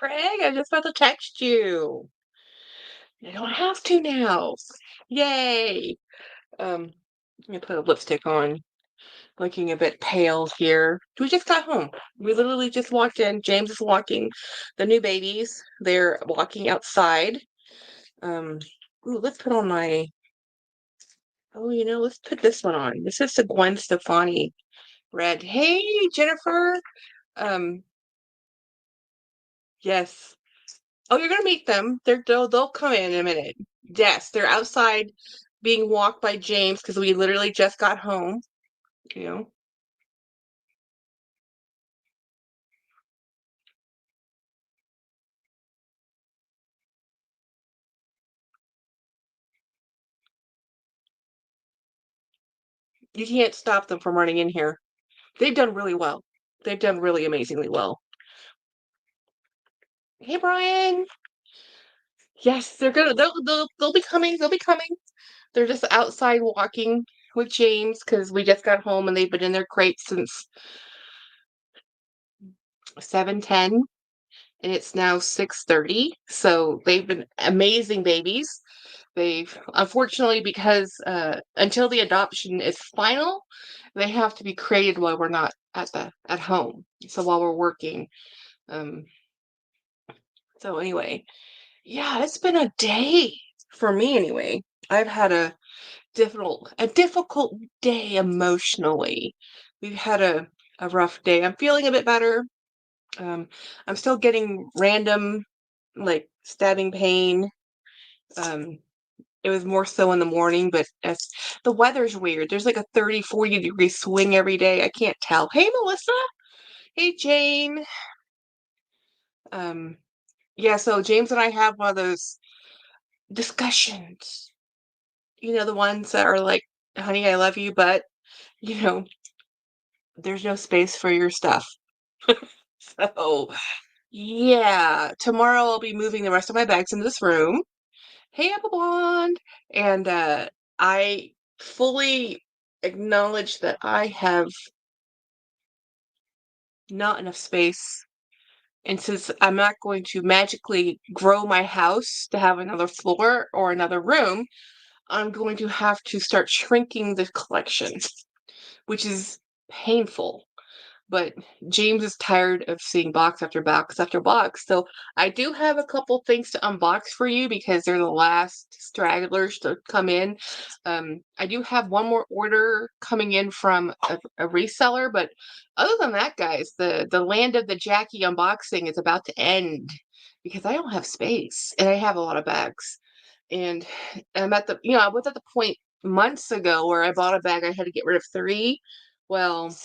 Craig, I just about to text you. I don't have to now. Yay. Let me put a lipstick on. Looking a bit pale here. We just got home. We literally just walked in. James is walking the new babies. They're walking outside. Um, ooh, let's put on my, oh, let's put this one on. This is the Gwen Stefani red. Hey, Jennifer. Um, yes. Oh, you're gonna meet them. They'll come in a minute. Yes, they're outside being walked by James because we literally just got home. You know, you can't stop them from running in here. They've done really well. They've done really amazingly well. Hey, Brian. Yes, they'll be coming. They'll be coming. They're just outside walking with James because we just got home and they've been in their crates since 7:10 and it's now 6:30. So they've been amazing babies. They've unfortunately because until the adoption is final, they have to be created while we're not at home. So while we're working. Um, so anyway, yeah, it's been a day for me anyway. I've had a difficult day emotionally. We've had a rough day. I'm feeling a bit better. Um, I'm still getting random like stabbing pain. Um, it was more so in the morning, but as the weather's weird. There's like a 30, 40-degree swing every day. I can't tell. Hey, Melissa. Hey, Jane. Um, yeah, so James and I have one of those discussions. The ones that are like, honey, I love you, but, you know, there's no space for your stuff. So, yeah, tomorrow I'll be moving the rest of my bags into this room. Hey, Apple Blonde. And I fully acknowledge that I have not enough space. And since I'm not going to magically grow my house to have another floor or another room, I'm going to have to start shrinking the collection, which is painful. But James is tired of seeing box after box after box. So I do have a couple things to unbox for you because they're the last stragglers to come in. I do have one more order coming in from a reseller, but other than that, guys, the land of the Jackie unboxing is about to end because I don't have space and I have a lot of bags. And I'm at I was at the point months ago where I bought a bag I had to get rid of three. Well,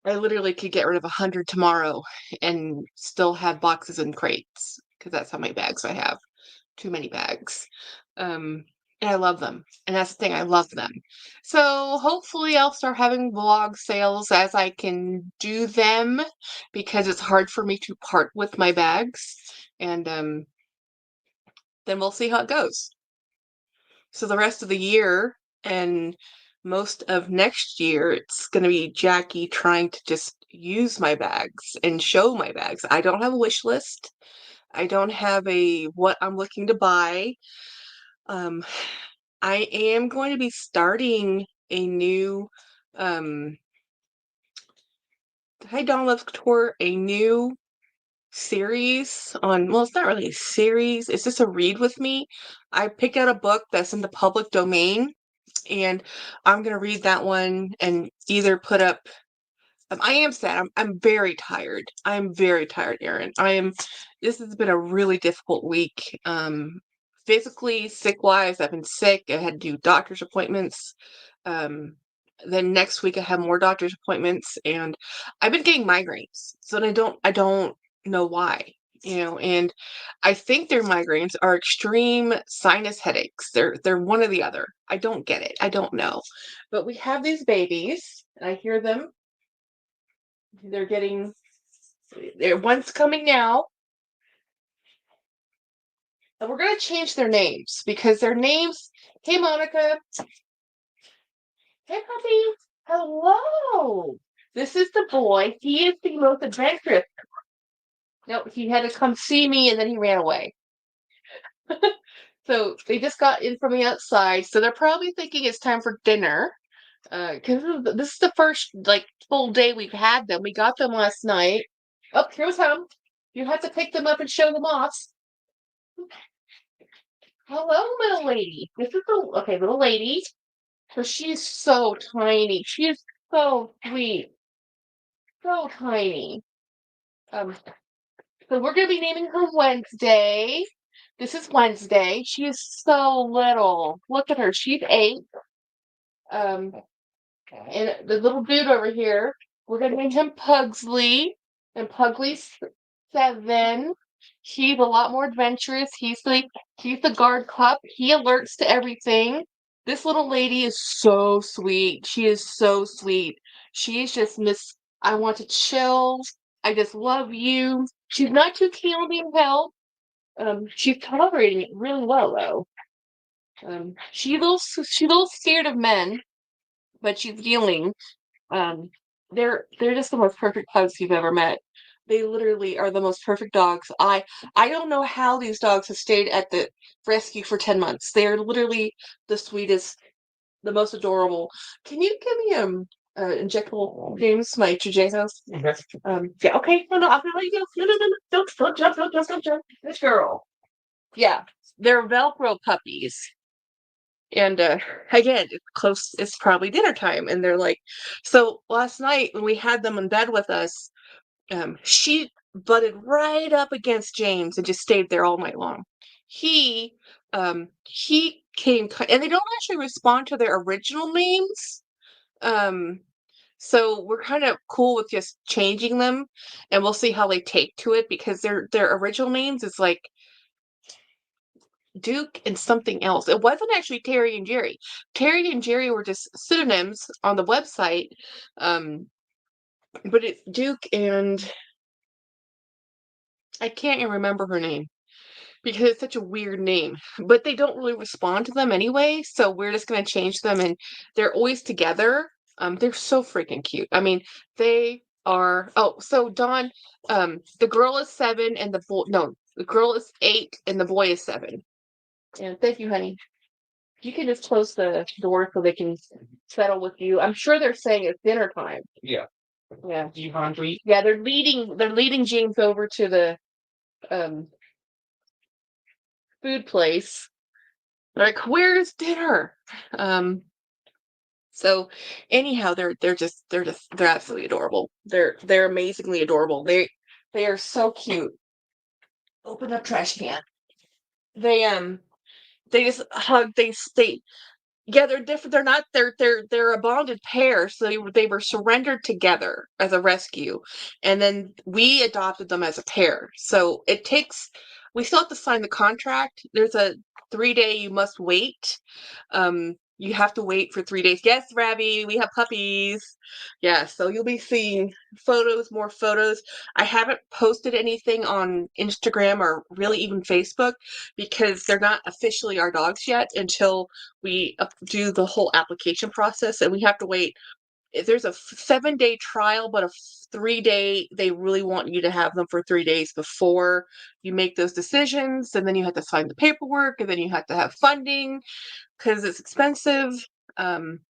I literally could get rid of 100 tomorrow and still have boxes and crates because that's how many bags I have. Too many bags. And I love them. And that's the thing, I love them. So hopefully I'll start having vlog sales as I can do them because it's hard for me to part with my bags. And then we'll see how it goes. So the rest of the year and most of next year, it's going to be Jackie trying to just use my bags and show my bags. I don't have a wish list. I don't have a what I'm looking to buy. Um, I am going to be starting a new Hi Dawn Love Couture, a new series on, well, it's not really a series, it's just a read with me. I picked out a book that's in the public domain and I'm gonna read that one and either put up. I am sad. I'm very tired. I'm very tired, Erin. This has been a really difficult week. Physically, sick wise, I've been sick. I had to do doctor's appointments. Um, then next week I have more doctor's appointments, and I've been getting migraines. So I don't know why. And I think their migraines are extreme sinus headaches. They're one or the other. I don't get it. I don't know. But we have these babies, and I hear them. They're getting one's coming now. And we're gonna change their names because their names, hey Monica. Hey puppy. Hello. This is the boy. He is the most adventurous. No, he had to come see me and then he ran away. So they just got in from the outside, so they're probably thinking it's time for dinner. Because this is the first like full day we've had them. We got them last night. Oh, here's home. You have to pick them up and show them off. Hello, little lady. This is the okay, little lady. So she's so tiny. She is so sweet, so tiny. Um, so we're gonna be naming her Wednesday. This is Wednesday. She is so little. Look at her. She's 8. Um, and the little dude over here, we're gonna name him Pugsley. And Pugsley's 7. He's a lot more adventurous. He's the guard pup. He alerts to everything. This little lady is so sweet. She is so sweet. She is just Miss I want to chill. I just love you. She's not too keen on being held. She's tolerating it really well though. She's a little scared of men, but she's yielding. Um, they're just the most perfect pugs you've ever met. They literally are the most perfect dogs. I don't know how these dogs have stayed at the rescue for 10 months. They are literally the sweetest, the most adorable. Can you give me injectable James, my TJ house? Yeah, okay. No, I'll let you go. No, no, no, no. Don't jump, don't jump. This girl. Yeah. They're Velcro puppies. And again, it's probably dinner time. And they're like, so last night when we had them in bed with us, she butted right up against James and just stayed there all night long. He came, and they don't actually respond to their original names. Um, so we're kind of cool with just changing them, and we'll see how they take to it because their original names is like Duke and something else. It wasn't actually Terry and Jerry. Terry and Jerry were just pseudonyms on the website. Um, but it's Duke and I can't even remember her name because it's such a weird name. But they don't really respond to them anyway, so we're just gonna change them and they're always together. They're so freaking cute. I mean, they are so Dawn, the girl is 7 and the boy no, the girl is 8 and the boy is 7. And thank you, honey. You can just close the door so they can settle with you. I'm sure they're saying it's dinner time. Yeah. Yeah. You hungry? Yeah, they're leading James over to the um food place. They're like, where's dinner? Um so anyhow, they're absolutely adorable. They're amazingly adorable. They are so cute. Open up trash can. They just hug they yeah, they're different. They're not. They're a bonded pair. So they were surrendered together as a rescue, and then we adopted them as a pair. So it takes. We still have to sign the contract. There's a 3-day you must wait. You have to wait for 3 days. Yes, Ravi, we have puppies. Yeah, so you'll be seeing photos, more photos. I haven't posted anything on Instagram or really even Facebook because they're not officially our dogs yet until we do the whole application process, and we have to wait. There's a 7-day trial, but a 3-day, they really want you to have them for 3 days before you make those decisions, and then you have to sign the paperwork, and then you have to have funding because it's expensive. Um,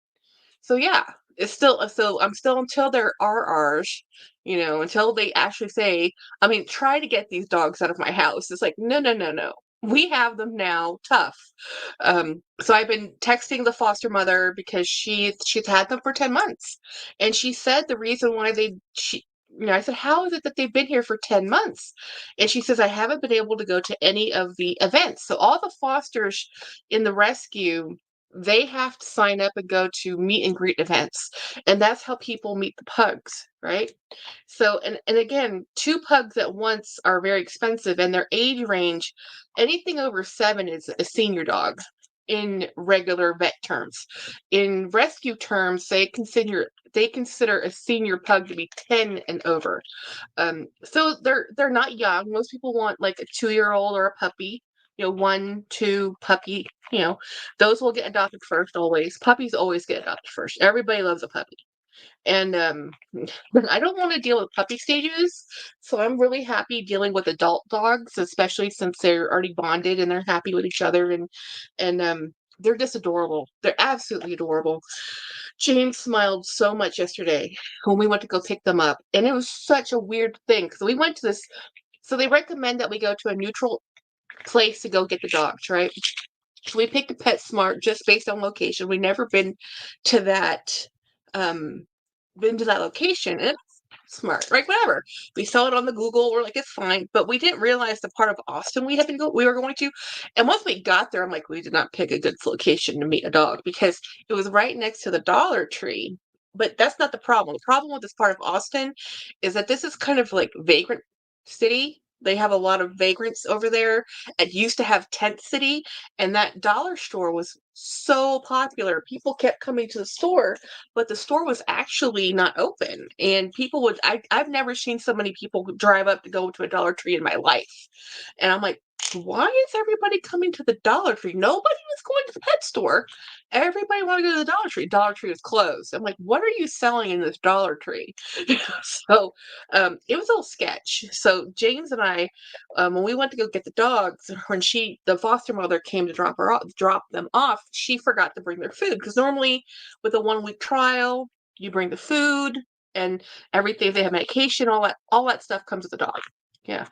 so yeah, it's still so I'm still until they're RRs, until they actually say, I mean, try to get these dogs out of my house. It's like, no, no, no, no. We have them now, tough. So I've been texting the foster mother because she's had them for 10 months. And she said the reason why I said, how is it that they've been here for 10 months? And she says, I haven't been able to go to any of the events. So all the fosters in the rescue, they have to sign up and go to meet and greet events. And that's how people meet the pugs, right? So, and again, 2 pugs at once are very expensive, and their age range, anything over 7 is a senior dog in regular vet terms. In rescue terms, they consider a senior pug to be 10 and over. So they're not young. Most people want like a 2-year-old or a puppy. 1, 2 puppy. Those will get adopted first always. Puppies always get adopted first. Everybody loves a puppy. And but I don't want to deal with puppy stages, so I'm really happy dealing with adult dogs, especially since they're already bonded and they're happy with each other, and they're just adorable. They're absolutely adorable. James smiled so much yesterday when we went to go pick them up, and it was such a weird thing. So we went to this. So they recommend that we go to a neutral place to go get the dogs, right? So we picked a PetSmart just based on location. We never to that um been to that location. And it's smart, right? Whatever. We saw it on the Google. We're like, it's fine. But we didn't realize the part of Austin we were going to. And once we got there, I'm like, we did not pick a good location to meet a dog because it was right next to the Dollar Tree. But that's not the problem. The problem with this part of Austin is that this is kind of like vagrant city. They have a lot of vagrants over there. It used to have tent city, and that dollar store was so popular. People kept coming to the store, but the store was actually not open. And people I've never seen so many people drive up to go to a Dollar Tree in my life. And I'm like, why is everybody coming to the Dollar Tree? Nobody was going to the pet store. Everybody wanted to go to the Dollar Tree. Dollar Tree was closed. I'm like, what are you selling in this Dollar Tree? So it was a little sketch. So James and I, when we went to go get the dogs, when the foster mother came to drop them off, she forgot to bring their food because normally with a 1 week trial, you bring the food and everything. If they have medication, all that stuff comes with the dog. Yeah.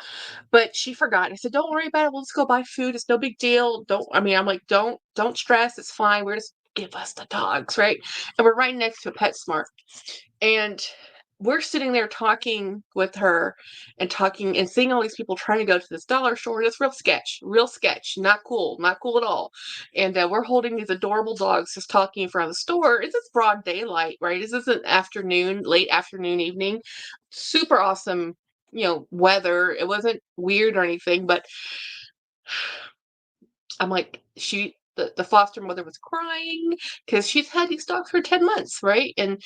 But she forgot. I said, "Don't worry about it. We'll just go buy food. It's no big deal. I'm like, don't stress. It's fine. We're just give us the dogs, right?" And we're right next to a PetSmart. And we're sitting there talking with her and talking and seeing all these people trying to go to this dollar store. It's real sketch, not cool at all. And we're holding these adorable dogs just talking in front of the store. It's just broad daylight, right? This isn't late afternoon, evening. Super awesome, weather. It wasn't weird or anything, but I'm like, the foster mother was crying because she's had these dogs for 10 months, right? And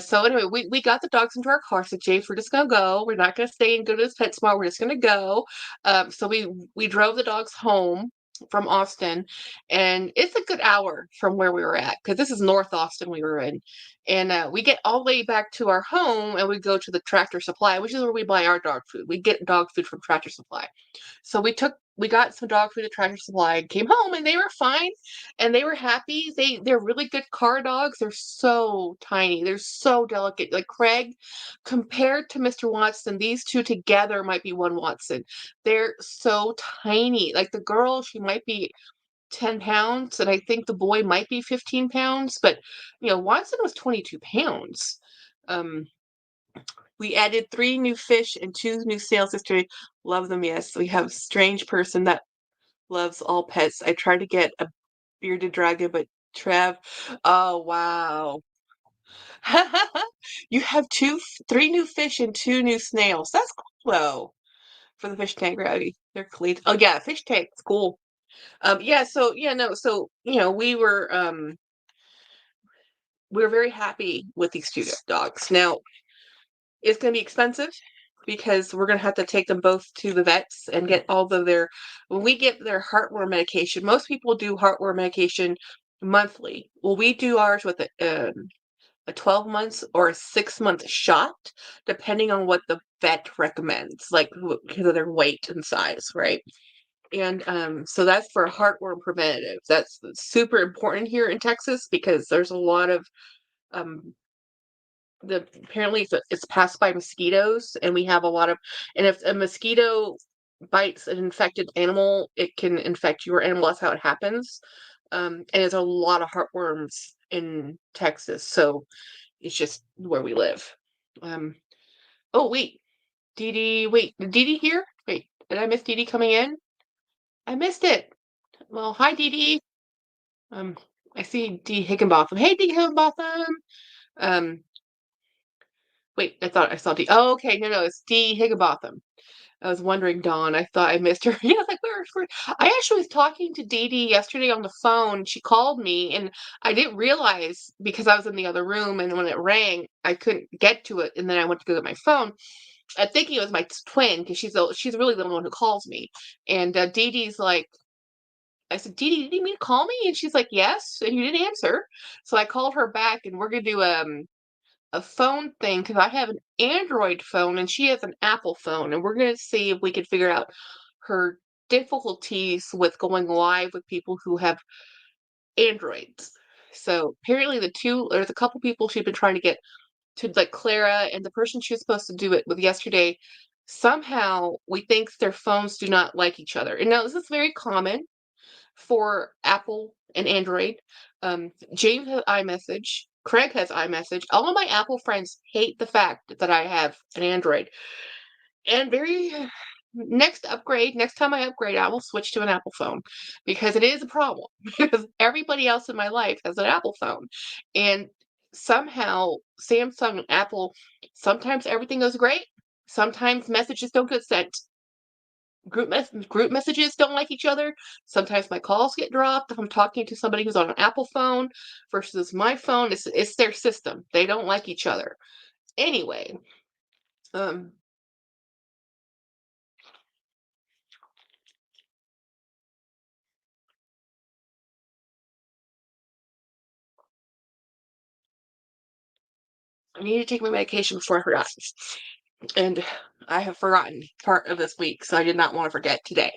so anyway, we got the dogs into our car. So James, we're just gonna go. We're not gonna stay and go to this PetSmart. We're just gonna go. So we drove the dogs home from Austin, and it's a good hour from where we were at because this is North Austin we were in. And we get all the way back to our home, and we go to the Tractor Supply, which is where we buy our dog food. We get dog food from Tractor Supply. So we got some dog food at Tractor Supply and came home, and they were fine and they were happy. They're really good car dogs. They're so tiny. They're so delicate. Like Craig, compared to Mr. Watson, these two together might be one Watson. They're so tiny. Like the girl, she might be 10 pounds, and I think the boy might be 15 pounds, but Watson was 22 pounds. Um, we added 3 new fish and 2 new snails yesterday. Love them, yes. We have a strange person that loves all pets. I tried to get a bearded dragon, but Trev, oh wow. You have 3 new fish and 2 new snails. That's cool though. For the fish tank, Rowdy. They're clean. Oh yeah, fish tank's cool. Yeah, so yeah, no, so we were very happy with these 2 dogs. Now, it's gonna be expensive because we're gonna have to take them both to the vets and get all of when we get their heartworm medication. Most people do heartworm medication monthly. Well, we do ours with a 12 months or a 6-month shot, depending on what the vet recommends, like because of their weight and size, right? And so that's for heartworm preventative. That's super important here in Texas because there's a lot of um, apparently it's passed by mosquitoes, and we have a lot of, and if a mosquito bites an infected animal, it can infect your animal. That's how it happens. And there's a lot of heartworms in Texas, so it's just where we live. Um, oh wait, did Dee Dee here? Wait, did I miss Dee Dee coming in? I missed it. Well, hi Dee Dee. Um, I see Dee Higginbotham. Hey Dee Higginbotham. Um, Wait, I thought I saw Dee. Oh, okay. No, it's Dee Higginbotham. I was wondering, Dawn. I thought I missed her. Yeah, I was like, where? I actually was talking to Dee Dee yesterday on the phone. She called me, and I didn't realize because I was in the other room, and when it rang, I couldn't get to it, and then I went to go get my phone. I thinking it was my twin because she's really the only one who calls me. And Dee Dee's like, I said, Dee Dee, did you mean to call me? And she's like, yes, and you didn't answer. So I called her back, and we're gonna do a phone thing because I have an Android phone and she has an Apple phone, and we're gonna see if we can figure out her difficulties with going live with people who have Androids. So apparently there's a couple people she's been trying to get to, like Clara and the person she was supposed to do it with yesterday. Somehow we think their phones do not like each other. And now this is very common for Apple and Android. James has iMessage. Craig has iMessage. All of my Apple friends hate the fact that I have an Android. And very next time I upgrade, I will switch to an Apple phone because it is a problem because everybody else in my life has an Apple phone. And somehow Samsung and Apple, sometimes everything goes great. Sometimes messages don't get sent. Group messages don't like each other. Sometimes my calls get dropped if I'm talking to somebody who's on an Apple phone versus my phone. It's their system. They don't like each other. Anyway, um, I need to take my medication before I forgot. And I have forgotten part of this week, so I did not want to forget today.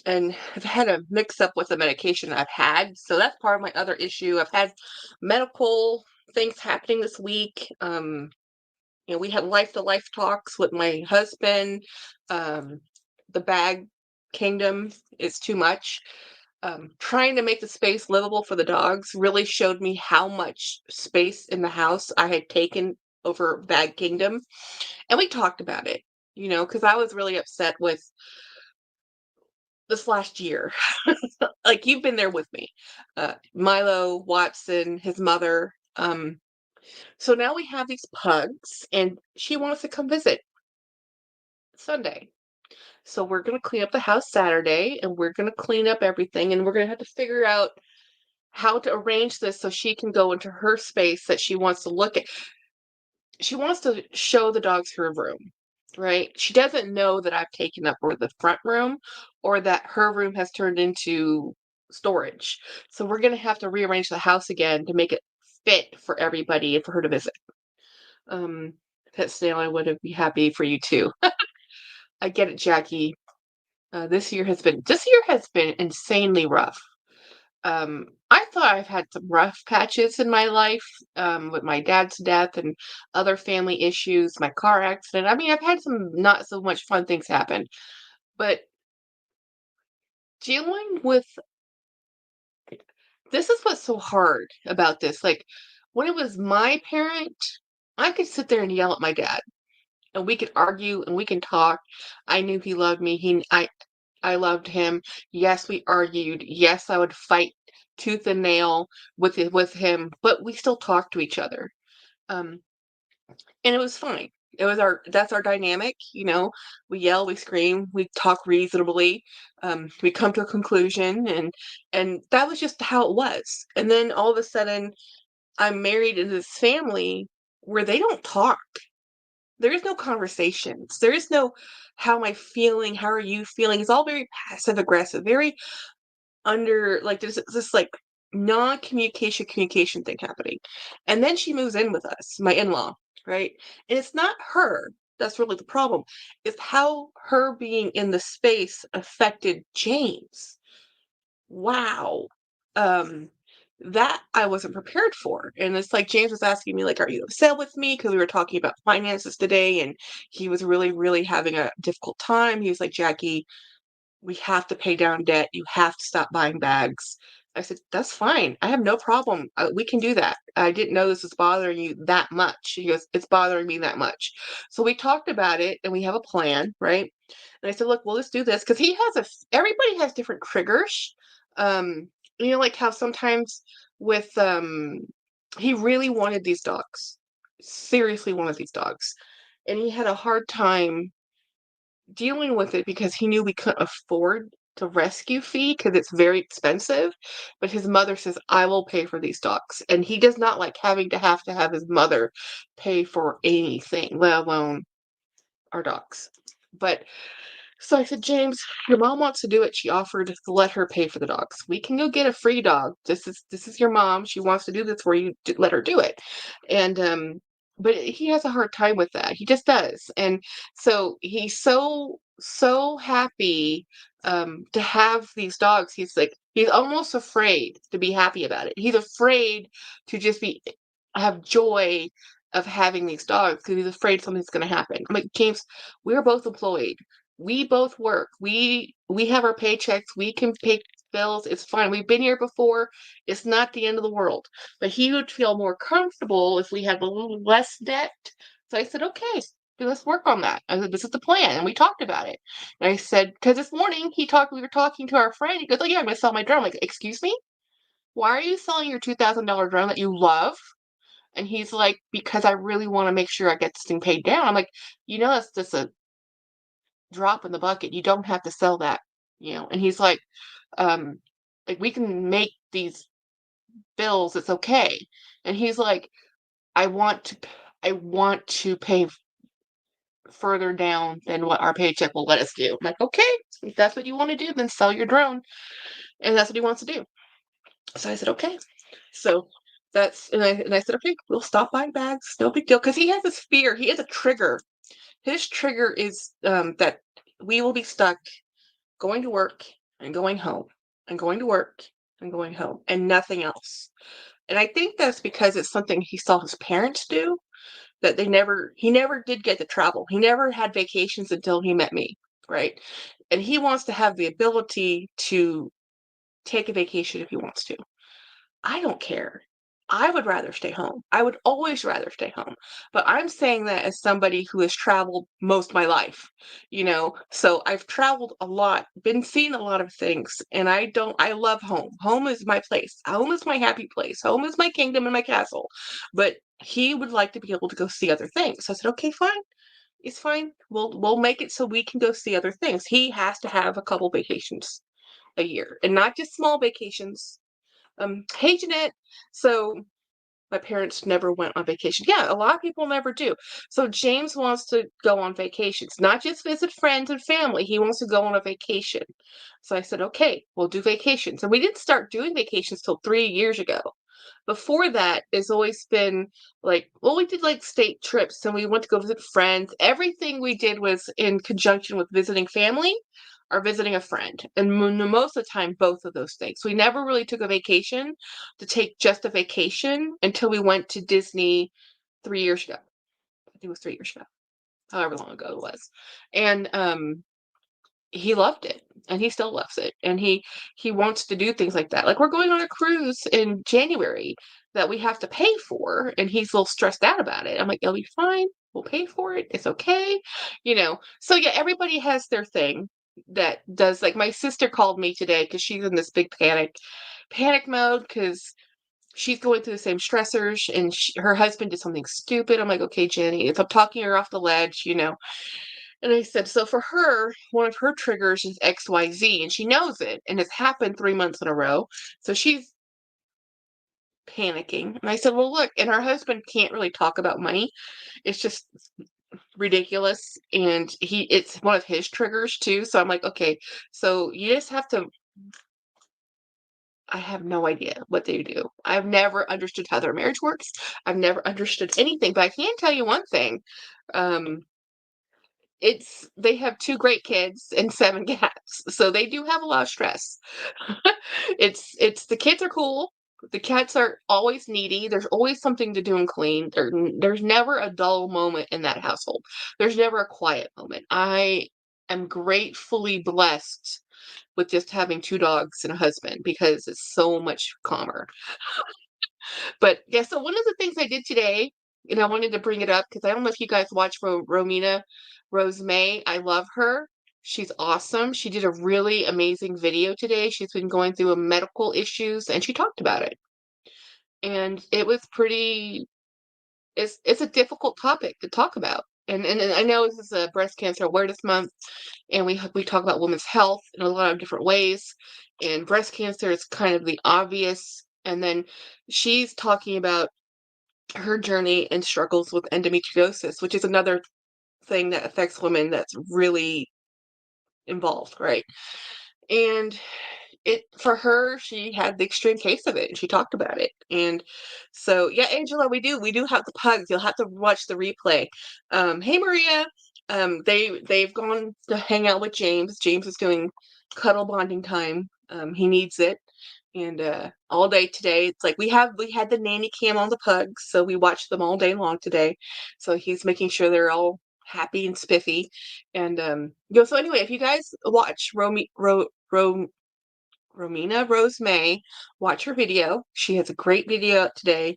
And I've had a mix up with the medication I've had, so that's part of my other issue. I've had medical things happening this week. We had life to life talks with my husband. Um, the bag kingdom is too much. Trying to make the space livable for the dogs really showed me how much space in the house I had taken over bag kingdom. And we talked about it, because I was really upset with this last year. Like, you've been there with me. Milo, Watson, his mother. So now we have these pugs, and she wants to come visit Sunday. So we're going to clean up the house Saturday, and we're going to clean up everything, and we're going to have to figure out how to arrange this so she can go into her space that she wants to look at. She wants to show the dogs her room, right? She doesn't know that I've taken up the front room or that her room has turned into storage. So we're going to have to rearrange the house again to make it fit for everybody and for her to visit. Um, Pet Snail, I would be happy for you too. I get it, Jackie. This year has been insanely rough. I thought I've had some rough patches in my life, with my dad's death and other family issues, my car accident. I mean, I've had some not so much fun things happen, but dealing with this is what's so hard about this. Like, when it was my parent, I could sit there and yell at my dad, and we could argue and we can talk. I knew he loved me. I loved him. Yes, we argued. Yes, I would fight tooth and nail with him, but we still talked to each other. Um, and it was fine. That's our dynamic, We yell, we scream, we talk reasonably, we come to a conclusion, and that was just how it was. And then all of a sudden, I'm married in this family where they don't talk. There is no conversations. There is no, how am I feeling? How are you feeling? It's all very passive aggressive, very under, like, there's this like non-communication thing happening. And then she moves in with us, my in-law, right? And it's not her that's really the problem. It's how her being in the space affected James. Wow. Um, that I wasn't prepared for. And it's like James was asking me, like, are you upset with me? Because we were talking about finances today, and he was really, really having a difficult time. He was like, Jackie, we have to pay down debt. You have to stop buying bags. I said, that's fine. I have no problem. We can do that. I didn't know this was bothering you that much. He goes, it's bothering me that much. So we talked about it and we have a plan, right? And I said, look, well, let's do this. Because everybody has different triggers. Um, like how sometimes with, he really wanted these dogs, seriously wanted these dogs. And he had a hard time dealing with it because he knew we couldn't afford the rescue fee because it's very expensive. But his mother says, I will pay for these dogs. And he does not like having to have his mother pay for anything, let alone our dogs. But so I said, James, your mom wants to do it. She offered to let her pay for the dogs. We can go get a free dog. This is your mom. She wants to do this for you. Let her do it. And but he has a hard time with that. He just does. And so he's so happy to have these dogs. He's like he's almost afraid to be happy about it. He's afraid to just be have joy of having these dogs because he's afraid something's going to happen. I'm like, James, we're both employed. We both work. We have our paychecks. We can pay bills. It's fine. We've been here before. It's not the end of the world. But he would feel more comfortable if we had a little less debt. So I said, okay, let's work on that. I said, this is the plan. And we talked about it. And I said, because this morning we were talking to our friend. He goes, oh yeah, I'm going to sell my drone. I'm like, excuse me? Why are you selling your $2,000 drone that you love? And he's like, because I really want to make sure I get this thing paid down. I'm like, that's just a drop in the bucket. You don't have to sell that. And he's um, like we can make these bills. It's okay. And he's like, I want to I want to pay further down than what our paycheck will let us do. I'm like, okay, if that's what you want to do, then sell your drone. And that's what he wants to do. So I said, okay. So and I said, okay, we'll stop buying bags. No big deal. Because he has this fear. He has a trigger. His trigger is that we will be stuck going to work and going home and going to work and going home and nothing else. And I think that's because it's something he saw his parents do that he never did get to travel. He never had vacations until he met me, right? And he wants to have the ability to take a vacation if he wants to. I don't care. I would rather stay home. I would always rather stay home. But I'm saying that as somebody who has traveled most of my life. So I've traveled a lot, been seeing a lot of things, and I love home. Home is my place. Home is my happy place. Home is my kingdom and my castle. But he would like to be able to go see other things. So I said, okay, fine. It's fine. We'll make it so we can go see other things. He has to have a couple vacations a year, and not just small vacations. Hey Jeanette. So my parents never went on vacation. Yeah, a lot of people never do. So James wants to go on vacations, not just visit friends and family. He wants to go on a vacation. So I said, okay, we'll do vacations. And we didn't start doing vacations till 3 years ago. Before that, it's always been like, well, we did like state trips and we went to go visit friends. Everything we did was in conjunction with visiting family or visiting a friend. And most of the time, both of those things. We never really took a vacation to take just a vacation until we went to Disney 3 years ago. I think it was 3 years ago, however long ago it was. And he loved it and he still loves it. And he wants to do things like that. Like we're going on a cruise in January that we have to pay for, and he's a little stressed out about it. I'm like, it'll be fine. We'll pay for it. It's okay. So yeah, everybody has their thing that does. Like my sister called me today because she's in this big panic mode because she's going through the same stressors, and her husband did something stupid. I'm like, okay, Jenny, if I'm talking her off the ledge. And I said, so for her, one of her triggers is XYZ, and she knows it, and it's happened 3 months in a row. So she's panicking. And I said, well, look, and her husband can't really talk about money. It's just ridiculous. And it's one of his triggers too. So I'm like, okay, so you just have to, I have no idea what they do. I've never understood how their marriage works. I've never understood anything, but I can tell you one thing. Um, they have two great kids and seven cats, so they do have a lot of stress. It's the kids are cool. The cats are always needy. There's always something to do and clean. There's never a dull moment in that household. There's never a quiet moment. I am gratefully blessed with just having two dogs and a husband because it's so much calmer. But yeah, so one of the things I did today, and I wanted to bring it up because I don't know if you guys watch Romina Rose May. I love her. She's awesome. She did a really amazing video today. She's been going through a medical issues and she talked about it. And it was it's a difficult topic to talk about. And I know this is a breast cancer awareness month, and we talk about women's health in a lot of different ways. And breast cancer is kind of the obvious. And then she's talking about her journey and struggles with endometriosis, which is another thing that affects women that's really involved, right? And for her, she had the extreme case of it, and she talked about it. And so, yeah, Angela, we do have the pugs. You'll have to watch the replay. Hey, Maria. They've gone to hang out with James. James is doing cuddle bonding time. He needs it. And all day today, it's like we had the nanny cam on the pugs, so we watched them all day long today. So he's making sure they're all happy and spiffy. And so anyway, if you guys watch Romina Rose May, watch her video. She has a great video out today.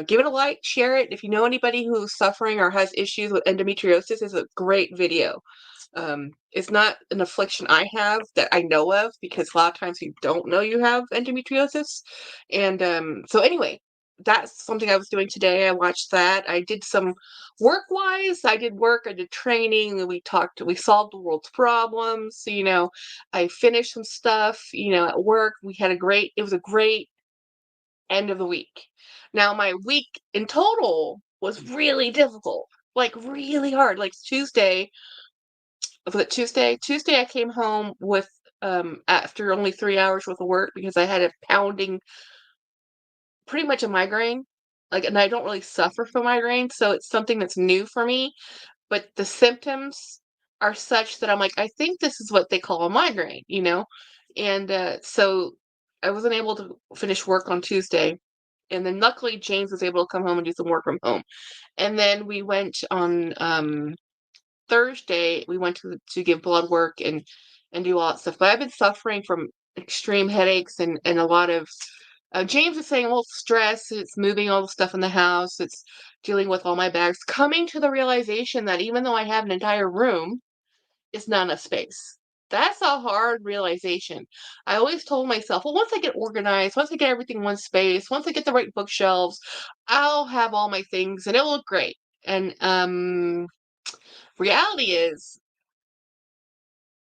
Give it a like, share it. If you know anybody who's suffering or has issues with endometriosis, it's a great video. It's not an affliction I have that I know of, because a lot of times you don't know you have endometriosis. And so anyway, that's something I was doing today. I watched that. I did some work-wise. I did work, I did training, and we solved the world's problems. I finished some stuff, at work. It was a great end of the week. Now, my week in total was really difficult, like really hard. Like Tuesday, was it Tuesday? Tuesday, I came home with, after only 3 hours worth of work, because I had a pounding, pretty much a migraine. Like, and I don't really suffer from migraine, so it's something that's new for me. But the symptoms are such that I'm like, I think this is what they call a migraine. And so I wasn't able to finish work on Tuesday. And then luckily James was able to come home and do some work from home. And then we went on Thursday, we went to give blood work and do all that stuff. But I've been suffering from extreme headaches and a lot of James is saying, well, stress, it's moving all the stuff in the house, it's dealing with all my bags, coming to the realization that even though I have an entire room, it's not enough space. That's a hard realization. I always told myself, well, once I get organized, once I get everything in one space, once I get the right bookshelves, I'll have all my things and it'll look great. And reality is,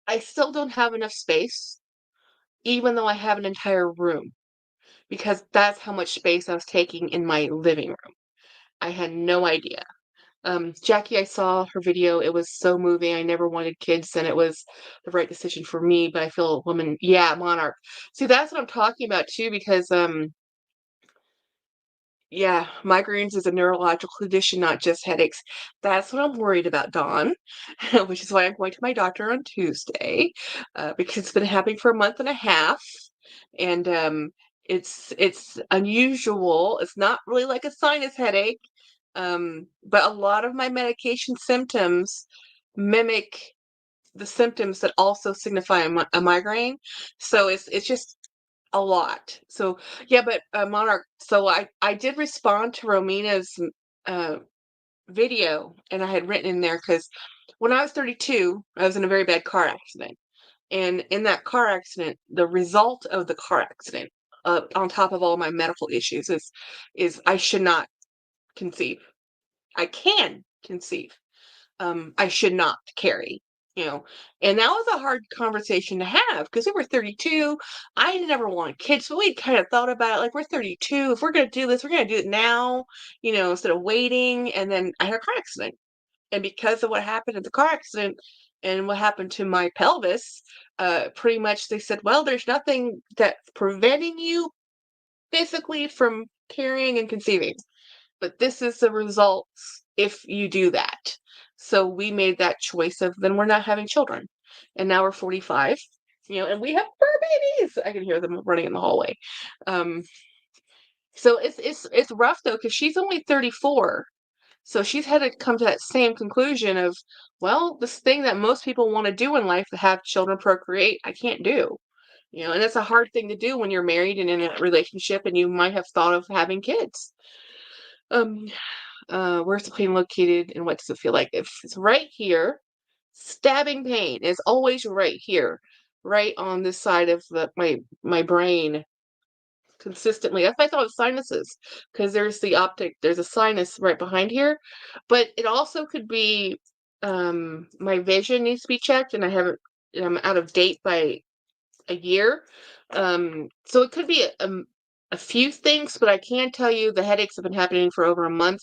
I still don't have enough space, even though I have an entire room, because that's how much space I was taking in my living room. I had no idea. Jackie, I saw her video. It was so moving. I never wanted kids, and it was the right decision for me. But I feel a woman, yeah, monarch. See, that's what I'm talking about too, because yeah, migraines is a neurological condition, not just headaches. That's what I'm worried about, Dawn, which is why I'm going to my doctor on Tuesday, because it's been happening for a month and a half, and it's unusual. It's not really like a sinus headache, but a lot of my medication symptoms mimic the symptoms that also signify a migraine. So it's just a lot. So yeah, but Monarch. So I did respond to Romina's uh, video, and I had written in there because when I was 32, I was in a very bad car accident, and in that car accident, the result of the car accident, on top of all my medical issues, is I should not conceive. I can conceive. I should not carry, you know. And that was a hard conversation to have because we were 32. I never wanted kids, but we kind of thought about it like, we're 32. If we're going to do this, we're going to do it now, instead of waiting. And then I had a car accident. And because of what happened in the car accident and what happened to my pelvis, pretty much they said, well, there's nothing that's preventing you physically from carrying and conceiving, but this is the results if you do that. So we made that choice of, then we're not having children. And now we're 45, and we have fur babies. I can hear them running in the hallway. Um, so it's rough though, because she's only 34. So she's had to come to that same conclusion of, well, this thing that most people want to do in life, to have children, procreate, I can't do. And it's a hard thing to do when you're married and in a relationship and you might have thought of having kids. Um, where's the pain located and what does it feel like? If it's right here, stabbing pain is always right here, right on this side of my brain consistently. That's why I thought it was sinuses, because there's a sinus right behind here, but it also could be my vision needs to be checked, and I'm out of date by a year. So it could be a few things, but I can tell you the headaches have been happening for over a month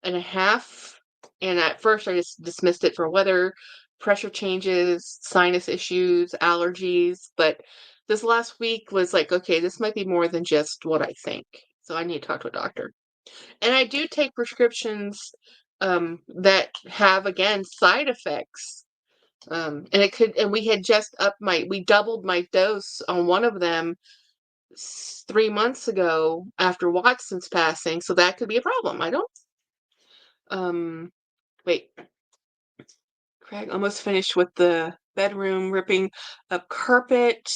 and a half. And at first I just dismissed it for weather, pressure changes, sinus issues, allergies. But this last week was like, okay, this might be more than just what I think. So I need to talk to a doctor. And I do take prescriptions that have, again, side effects. And it could, and we had just we doubled my dose on one of them 3 months ago after Watson's passing. So that could be a problem. I don't, wait, Craig almost finished with the bedroom, ripping up carpet.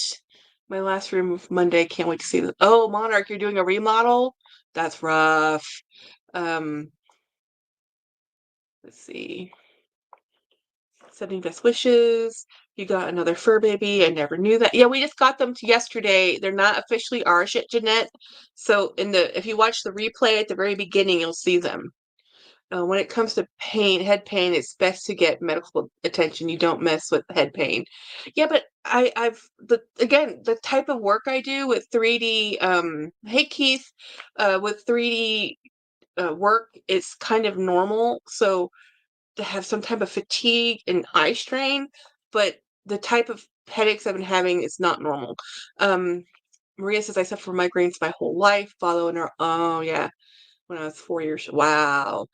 My last room of Monday. Can't wait to see this. Oh, Monarch, you're doing a remodel? That's rough. Um, let's see. Sending best wishes. You got another fur baby. I never knew that. Yeah, we just got them yesterday. They're not officially ours yet, Jeanette. So if you watch the replay at the very beginning, you'll see them. When it comes to head pain, it's best to get medical attention. You don't mess with head pain. Yeah, but the type of work I do with 3D, hey Keith, with 3D work, it's kind of normal. So to have some type of fatigue and eye strain, but the type of headaches I've been having is not normal. Maria says I suffer from migraines my whole life, following her. Oh yeah, when I was 4 years. Wow.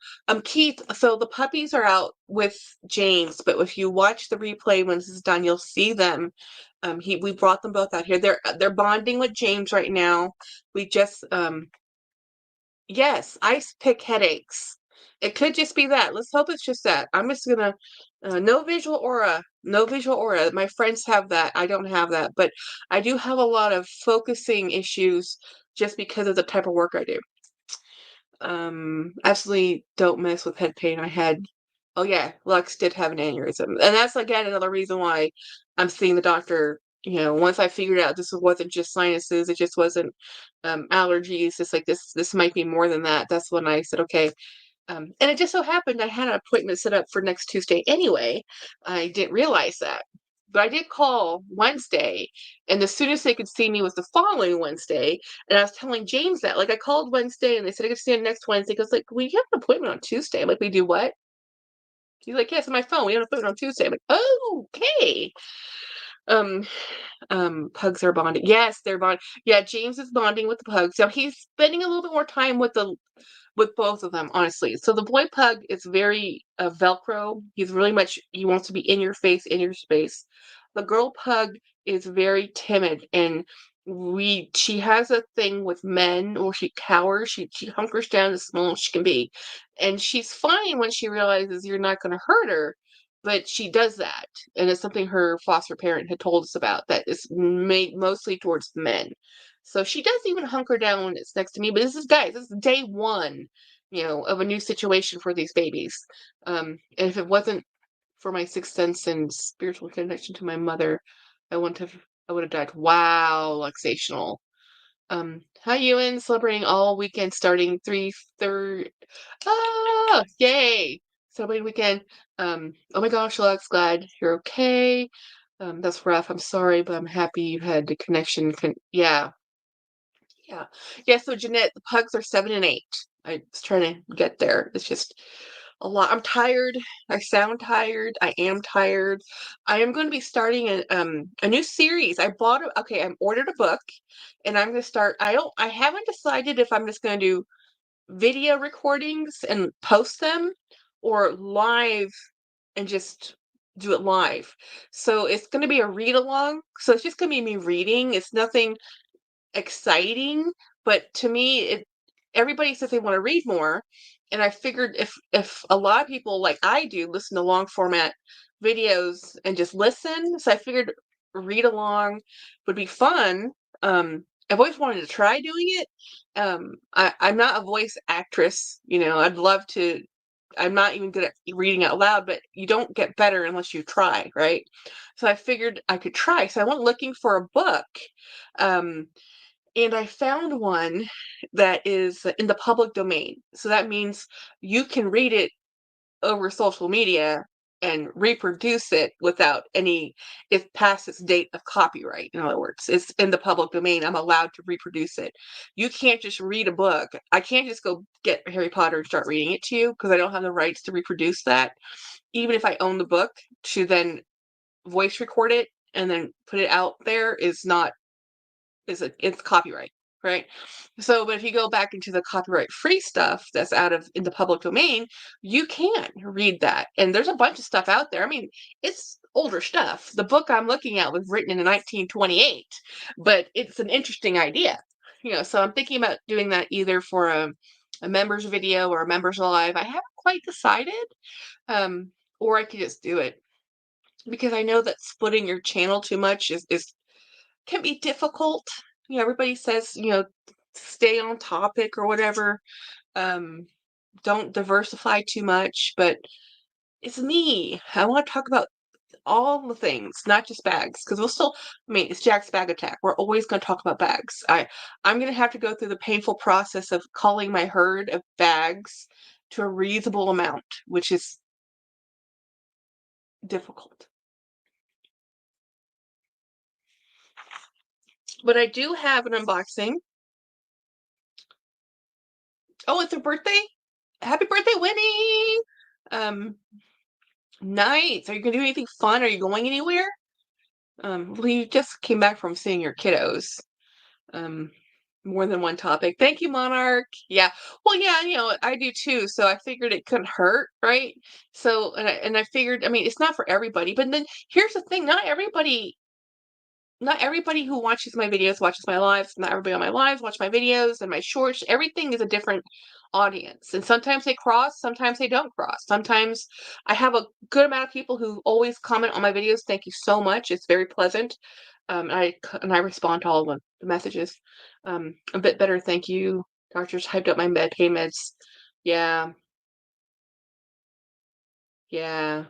Keith, so the puppies are out with James, but if you watch the replay when this is done, you'll see them. We brought them both out here. They're bonding with James right now. We just yes, ice pick headaches. It could just be that. Let's hope it's just that. I'm just gonna no visual aura. No visual aura. My friends have that. I don't have that, but I do have a lot of focusing issues just because of the type of work I do. Absolutely don't mess with head pain. Oh yeah, Lux did have an aneurysm. And that's again another reason why I'm seeing the doctor. Once I figured out this wasn't just sinuses, it just wasn't allergies. It's like this might be more than that. That's when I said, okay. And it just so happened I had an appointment set up for next Tuesday anyway. I didn't realize that. But I did call Wednesday, and the soonest they could see me was the following Wednesday. And I was telling James that. Like, I called Wednesday, and they said I could see him next Wednesday. Because, like, we have an appointment on Tuesday. I'm like, we do what? He's like, yes, on my phone. We have an appointment on Tuesday. I'm like, oh, okay. Um, pugs are bonding. Yes, they're bonding. Yeah, James is bonding with the pugs. So he's spending a little bit more time with both of them, honestly. So the boy pug is very Velcro. He wants to be in your face, in your space. The girl pug is very timid, and she has a thing with men, or she cowers. She hunkers down as small as she can be, and she's fine when she realizes you're not going to hurt her. But she does that, and it's something her foster parent had told us about. That is made mostly towards men. So she does even hunker down when it's next to me. But this is day one, of a new situation for these babies. And if it wasn't for my sixth sense and spiritual connection to my mother, I wouldn't have. I would have died. Wow, luxational. Hi, Ewan, celebrating all weekend starting 3/3. Ah, yay! Celebrating weekend. Oh my gosh, Lux, glad you're okay. That's rough. I'm sorry, but I'm happy you had the connection. Yeah, yeah. Yeah, so Jeanette, the pugs are 7 and 8. I was trying to get there. It's just a lot. I'm tired. I sound tired. I am tired. I am going to be starting a new series. I ordered a book, and I'm going to start. I haven't decided if I'm just going to do video recordings and post them, or live and just do it live. So it's going to be a read along. So it's just going to be me reading. It's nothing exciting, but to me, everybody says they want to read more, and I figured if a lot of people like I do listen to long format videos and just listen, so I figured read along would be fun. I've always wanted to try doing it. I'm not a voice actress, I'd love to. I'm not even good at reading out loud, but you don't get better unless you try, right? So I figured I could try. So I went looking for a book. Um, and I found one that is in the public domain. So that means you can read it over social media and reproduce it without it's past its date of copyright. In other words, it's in the public domain. I'm allowed to reproduce it. You can't just read a book. I can't just go get Harry Potter and start reading it to you because I don't have the rights to reproduce that. Even if I own the book, to then voice record it and then put it out there is not it's copyright, right? So, but if you go back into the copyright free stuff that's out of in the public domain, you can read that. And there's a bunch of stuff out there. I mean, it's older stuff. The book I'm looking at was written in 1928, but it's an interesting idea. So I'm thinking about doing that either for a members video or a members live. I haven't quite decided. Um, or I could just do it because I know that splitting your channel too much is can be difficult. Everybody says, stay on topic or whatever. Um, don't diversify too much, but it's me. I want to talk about all the things, not just bags, because it's Jack's Bag Attack. We're always going to talk about bags. I'm going to have to go through the painful process of culling my herd of bags to a reasonable amount, which is difficult. But I do have an unboxing. Oh, it's her birthday? Happy birthday, Winnie! Um, nice. Are you gonna do anything fun? Are you going anywhere? Well, you just came back from seeing your kiddos. Um, more than one topic. Thank you, Monarch. Yeah. Well, yeah, I do too. So I figured it couldn't hurt, right? So, and I figured, I mean, it's not for everybody. But then here's the thing: not everybody who watches my videos watches my lives. Not everybody on my lives watch my videos and my shorts. Everything is a different audience. And sometimes they cross, sometimes they don't cross. Sometimes I have a good amount of people who always comment on my videos. Thank you so much. It's very pleasant. I respond to all the messages. A bit better, thank you. Doctors hyped up my pain meds. Yeah, yeah.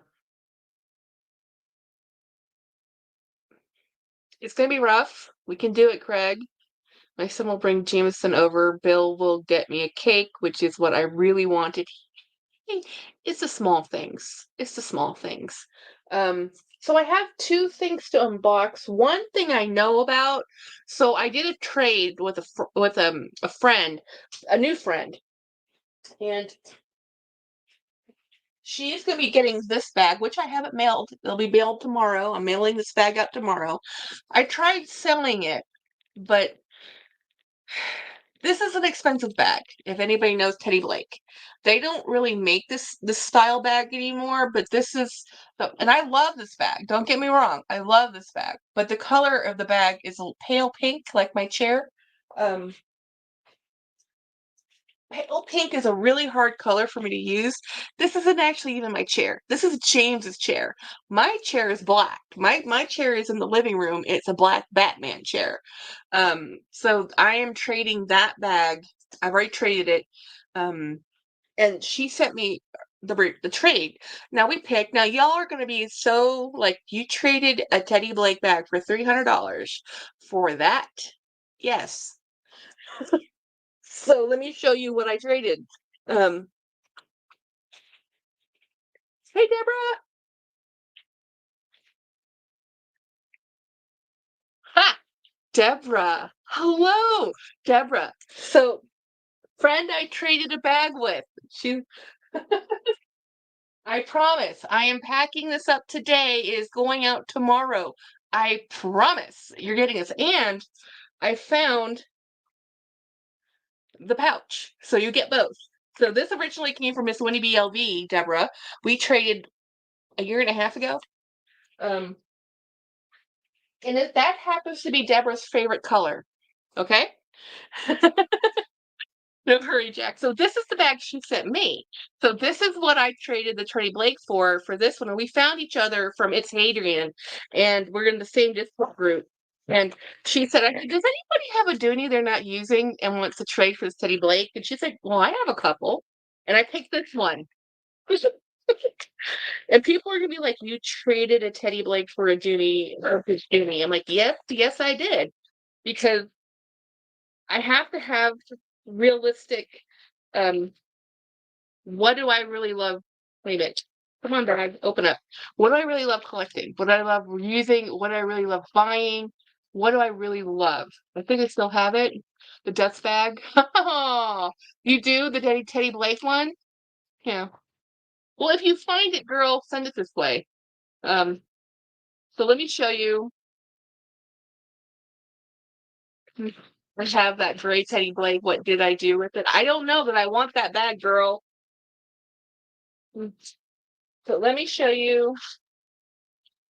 It's gonna be rough. We can do it, Craig. My son will bring Jameson over. Bill will get me a cake, which is what I really wanted. Hey, it's the small things. It's the small things. Um, so I have two things to unbox. One thing I know about. So I did a trade with a friend, a new friend, and she's going to be getting this bag, which I haven't mailed. It'll be mailed tomorrow. I'm mailing this bag out tomorrow. I tried selling it, but this is an expensive bag. If anybody knows Teddy Blake, they don't really make this style bag anymore. But this is, and I love this bag. Don't get me wrong, I love this bag. But the color of the bag is a pale pink, like my chair. Um, Pale pink is a really hard color for me to use. This isn't actually even my chair. This is James's chair. My chair is black. My chair is in the living room. It's a black Batman chair. So I am trading that bag. I've already traded it. And she sent me the trade. Now we picked. Now y'all are gonna be so like you traded a Teddy Blake bag for $300 for that. Yes. So let me show you what I traded. Um, hey Deborah. Ha! Deborah. Hello, Deborah. So friend I traded a bag with. She I promise. I am packing this up today. It is going out tomorrow. I promise. You're getting this. And I found the pouch. So you get both. So this originally came from Miss Winnie BLV, Deborah. We traded a year and a half ago. Um, and that happens to be Deborah's favorite color. Okay? No hurry, Jack. So this is the bag she sent me. So this is what I traded the Teddy Blake for this one. And we found each other from It's Hadrian, and we're in the same Discord group. And she said, does anybody have a Dooney they're not using and wants to trade for this Teddy Blake? And she's like, well, I have a couple. And I picked this one. And people are going to be like, you traded a Teddy Blake for a Dooney or his Dooney. I'm like, yes, I did. Because I have to have realistic um what do I really love? Wait a minute. Come on, bag, open up. What do I really love collecting? What do I love using? What do I really love buying? What do I really love? I think I still have it. The dust bag. You do the Teddy Blake one? Yeah. Well, if you find it, girl, send it this way. Um, so let me show you. I have that gray Teddy Blake. What did I do with it? I don't know, but I want that bag, girl. Mm. So let me show you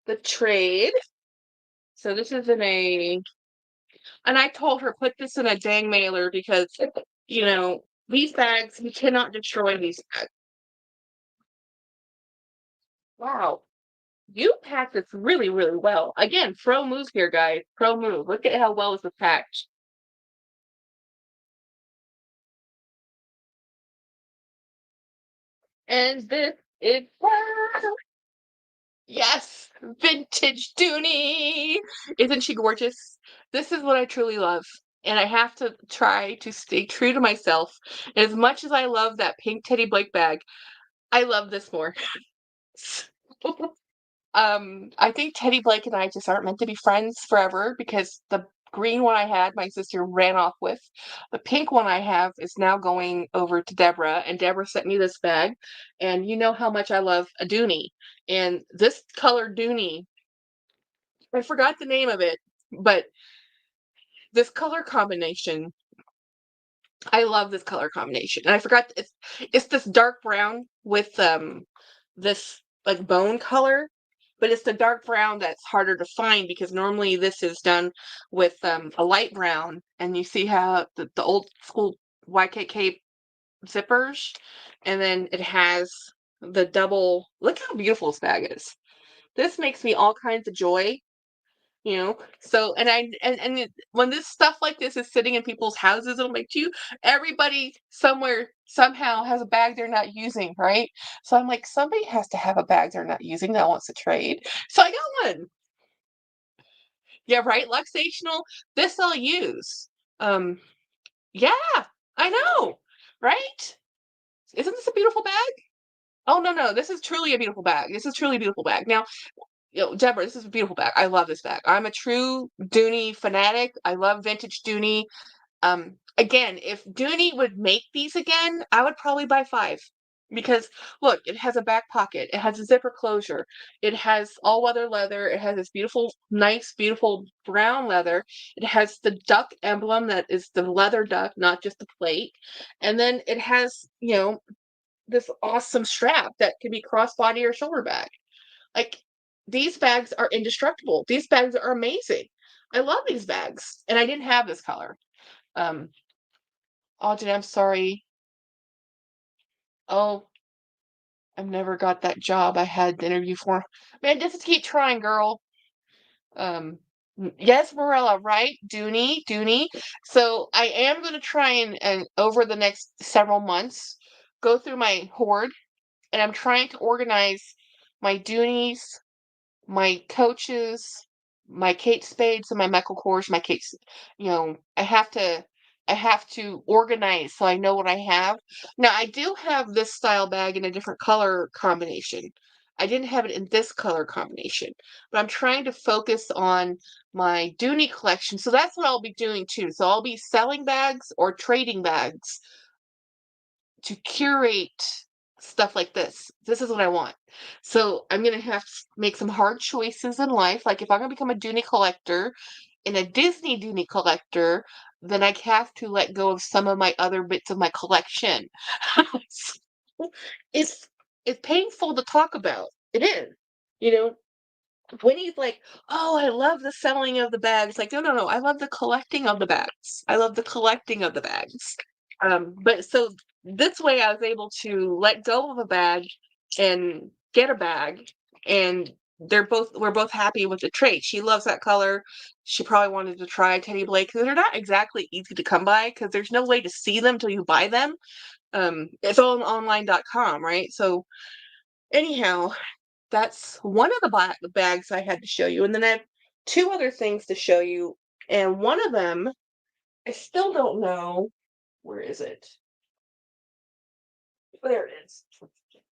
the trade. So this is in a, and I told her put this in a dang mailer because, these bags, you cannot destroy these bags. Wow. You packed this really, really well. Again, pro move here, guys. Pro move. Look at how well this is packed. And this is yes, vintage Dooney. Isn't she gorgeous? This is what I truly love. And I have to try to stay true to myself. As much as I love that pink Teddy Blake bag, I love this more. I think Teddy Blake and I just aren't meant to be friends forever because the green one I had, my sister ran off with. The pink one I have is now going over to Deborah, and Deborah sent me this bag. And you know how much I love a Dooney. And this color Dooney, I forgot the name of it, but this color combination, I love this color combination. And I forgot it's this dark brown with this like bone color, but it's the dark brown that's harder to find because normally this is done with a light brown, and you see how the old school YKK zippers, and then it has the double. Look how beautiful this bag is. This makes me all kinds of joy. So when this stuff like this is sitting in people's houses, it'll make you everybody somewhere somehow has a bag they're not using, right? So I'm like, somebody has to have a bag they're not using that wants to trade, so I got one. Yeah, right, luxational. This I'll use. um yeah, I know, right? Isn't this a beautiful bag? Oh, no, this is truly a beautiful bag. This is truly a beautiful bag. Now, Deborah, this is a beautiful bag. I love this bag. I'm a true Dooney fanatic. I love vintage Dooney. Again, if Dooney would make these again, I would probably buy 5. Because look, it has a back pocket, it has a zipper closure, it has all-weather leather, it has this beautiful, nice, beautiful brown leather, it has the duck emblem that is the leather duck, not just the plate, and then it has, this awesome strap that can be crossbody or shoulder bag. Like, these bags are indestructible. These bags are amazing. I love these bags. And I didn't have this color. Um, Audrey, I'm sorry. Oh, I've never got that job I had to interview for. Man, just keep trying, girl. Um, yes, Morella, right? Dooney. So I am going to try and over the next several months go through my hoard, and I'm trying to organize my Doonies, my coaches, my Kate Spades, and my Michael Kors, my Kate, I have to organize so I know what I have. Now I do have this style bag in a different color combination. I didn't have it in this color combination, but I'm trying to focus on my Dooney collection. So that's what I'll be doing too. So I'll be selling bags or trading bags to curate stuff like this. This is what I want. So I'm gonna have to make some hard choices in life. Like if I'm gonna become a Dooney collector and a Disney Dooney collector, then I have to let go of some of my other bits of my collection. it's it's painful to talk about. It is. You know, when he's like, "Oh, I love the selling of the bags." Like, no. I love the collecting of the bags. I love the collecting of the bags. But so this way I was able to let go of a bag and get a bag, and we're both happy with the trade. She loves that color. She probably wanted to try Teddy Blake because they're not exactly easy to come by because there's no way to see them till you buy them. It's all on online.com, right? So anyhow, that's one of the bags I had to show you. And then I have 2 other things to show you. And one of them, I still don't know. Where is it? There it is.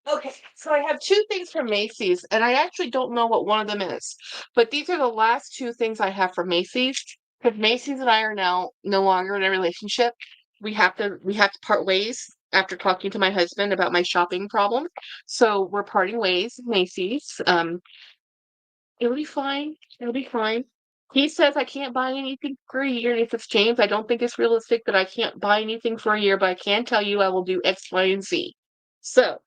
Okay, so I have 2 things from Macy's, and I actually don't know what one of them is. But these are the last 2 things I have from Macy's, because Macy's and I are now no longer in a relationship. We have to part ways after talking to my husband about my shopping problem. So we're parting ways, Macy's. It'll be fine. It'll be fine. He says I can't buy anything for a year, and if it's James, I don't think it's realistic that I can't buy anything for a year, but I can tell you I will do X, Y, and Z. So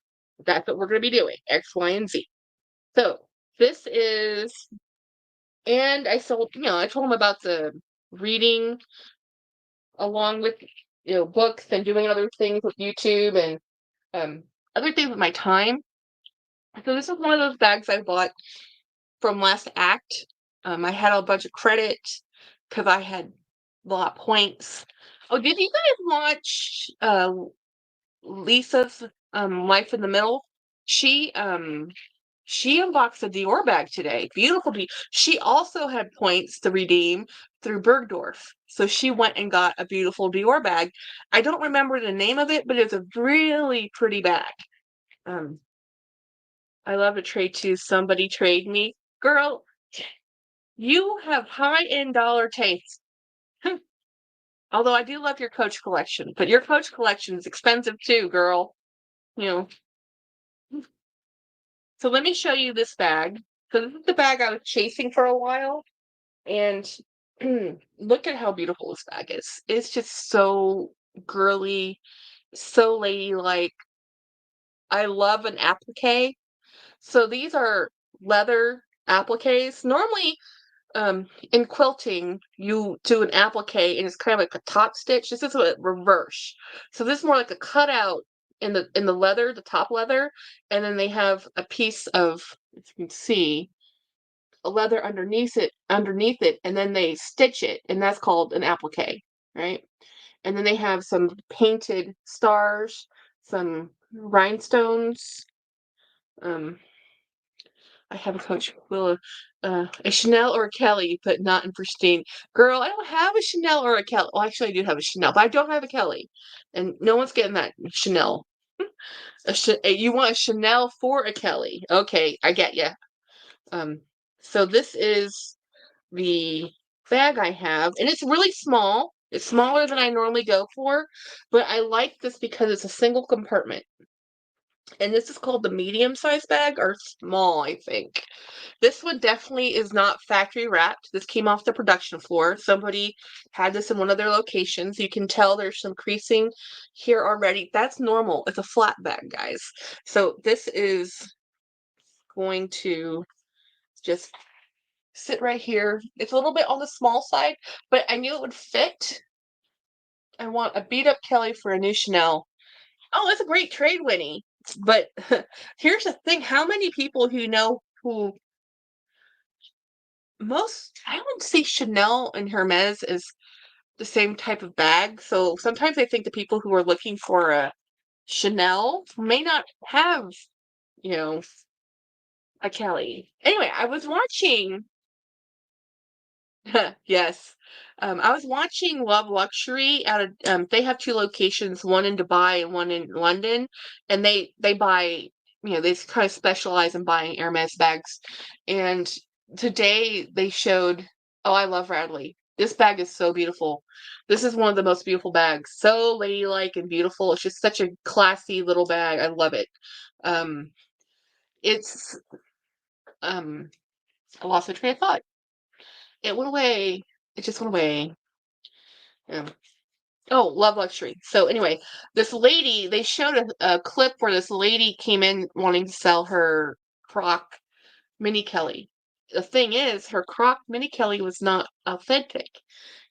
that's what we're going to be doing, X, Y, and Z. So this is, and I sold, I told him about the reading along with, books and doing other things with YouTube and other things with my time. So this is one of those bags I bought from last act. I had a bunch of credit because I had a lot of points. Oh, did you guys watch Lisa's Life in the Middle? She she unboxed a Dior bag today. Beautiful. She also had points to redeem through Bergdorf. So she went and got a beautiful Dior bag. I don't remember the name of it, but it's a really pretty bag. Um, I love a trade too. Somebody trade me. Girl, you have high-end dollar taste. Although I do love your Coach collection, but your Coach collection is expensive too, girl. You know. So let me show you this bag. So this is the bag I was chasing for a while. And look at how beautiful this bag is. It's just so girly, so ladylike. I love an applique. So these are leather appliques. Normally, in quilting, you do an applique and it's kind of like a top stitch. This is a reverse. So this is more like a cutout in the leather, the top leather, and then they have a piece of, as you can see, a leather underneath it, and then they stitch it, and that's called an applique, right? And then they have some painted stars, some rhinestones. Um, I have a Coach Willa, a Chanel or a Kelly, but not in pristine. Girl, I don't have a Chanel or a Kelly. Well, actually, I do have a Chanel, but I don't have a Kelly, and no one's getting that Chanel. You want a Chanel for a Kelly? Okay, I get you. Um, so this is the bag I have, and it's really small. It's smaller than I normally go for, but I like this because it's a single compartment. And this is called the medium size bag, or small, I think. This one definitely is not factory wrapped. This came off the production floor. Somebody had this in one of their locations. You can tell there's some creasing here already. That's normal. It's a flat bag, guys. So this is going to just sit right here. It's a little bit on the small side, but I knew it would fit. I want a beat up Kelly for a new Chanel. Oh, it's a great trade, Winnie. But here's the thing: how many people who know who I would say Chanel and Hermes is the same type of bag. So sometimes I think the people who are looking for a Chanel may not have, you know, a Kelly. Anyway, I was watching. Yes. I was watching Love Luxury at they have two locations, one in Dubai and one in London, and they buy, they kind of specialize in buying Hermes bags. And today they showed, oh, I love Radley. This bag is so beautiful. This is one of the most beautiful bags. So ladylike and beautiful. It's just such a classy little bag. I love it. Um, it's I lost my train of thought. It went away. It just went away. Yeah. Oh, Love Luxury. So anyway, this lady, they showed a clip where this lady came in wanting to sell her Croc Mini Kelly. The thing is, her Croc Mini Kelly was not authentic.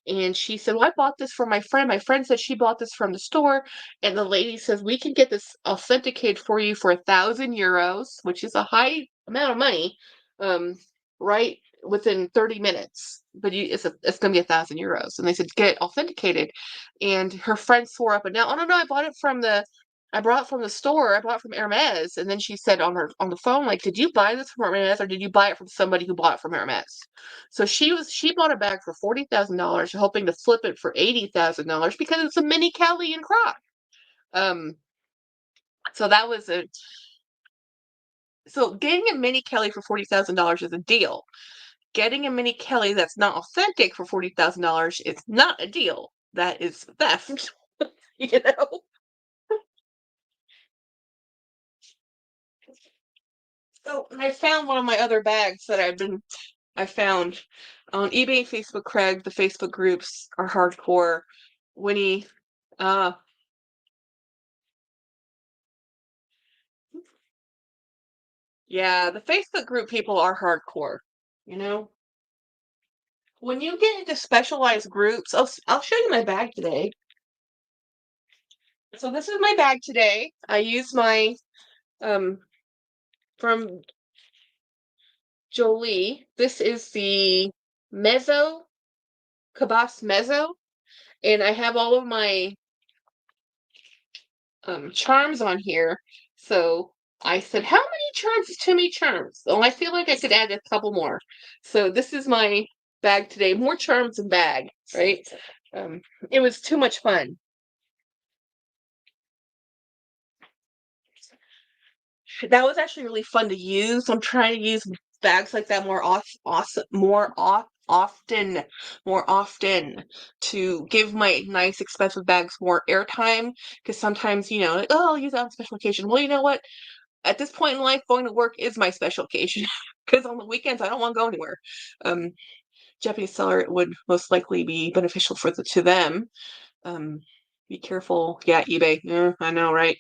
And she said, well, I bought this from my friend. My friend said she bought this from the store. And the lady says, we can get this authenticated for you for €1,000, which is a high amount of money, right within 30 minutes. But it's going to be €1,000. And they said, get it authenticated. And her friend swore up and down, oh, no, I bought it from I brought it from the store. I bought it from Hermes. And then she said on the phone, like, did you buy this from Hermes or did you buy it from somebody who bought it from Hermes? So she bought a bag for $40,000, hoping to flip it for $80,000 because it's a mini Kelly and Croc. So that was so getting a mini Kelly for $40,000 is a deal. Getting a mini Kelly that's not authentic for $40,000 is not a deal. That is theft. you know. So I found one of my other bags that I found. On eBay, Facebook, Craig, the Facebook groups are hardcore. Winnie, uh, yeah, the Facebook group people are hardcore. You know, when you get into specialized groups, I'll show you my bag today. So this is my bag today. I use my um from Jolie. This is the Mezzo Cabas Mezzo, and I have all of my charms on here. So I said, how many charms is too many charms? Oh, I feel like I could add a couple more. So this is my bag today. More charms than bag, right? Um, it was too much fun. That was actually really fun to use. I'm trying to use bags like that more often to give my nice expensive bags more airtime. Because sometimes, like, oh, I'll use that on special occasion. Well, you know what? At this point in life, going to work is my special occasion. Because on the weekends, I don't want to go anywhere. Um, Japanese seller, it would most likely be beneficial to them. Um, be careful. Yeah, eBay. Yeah, I know, right?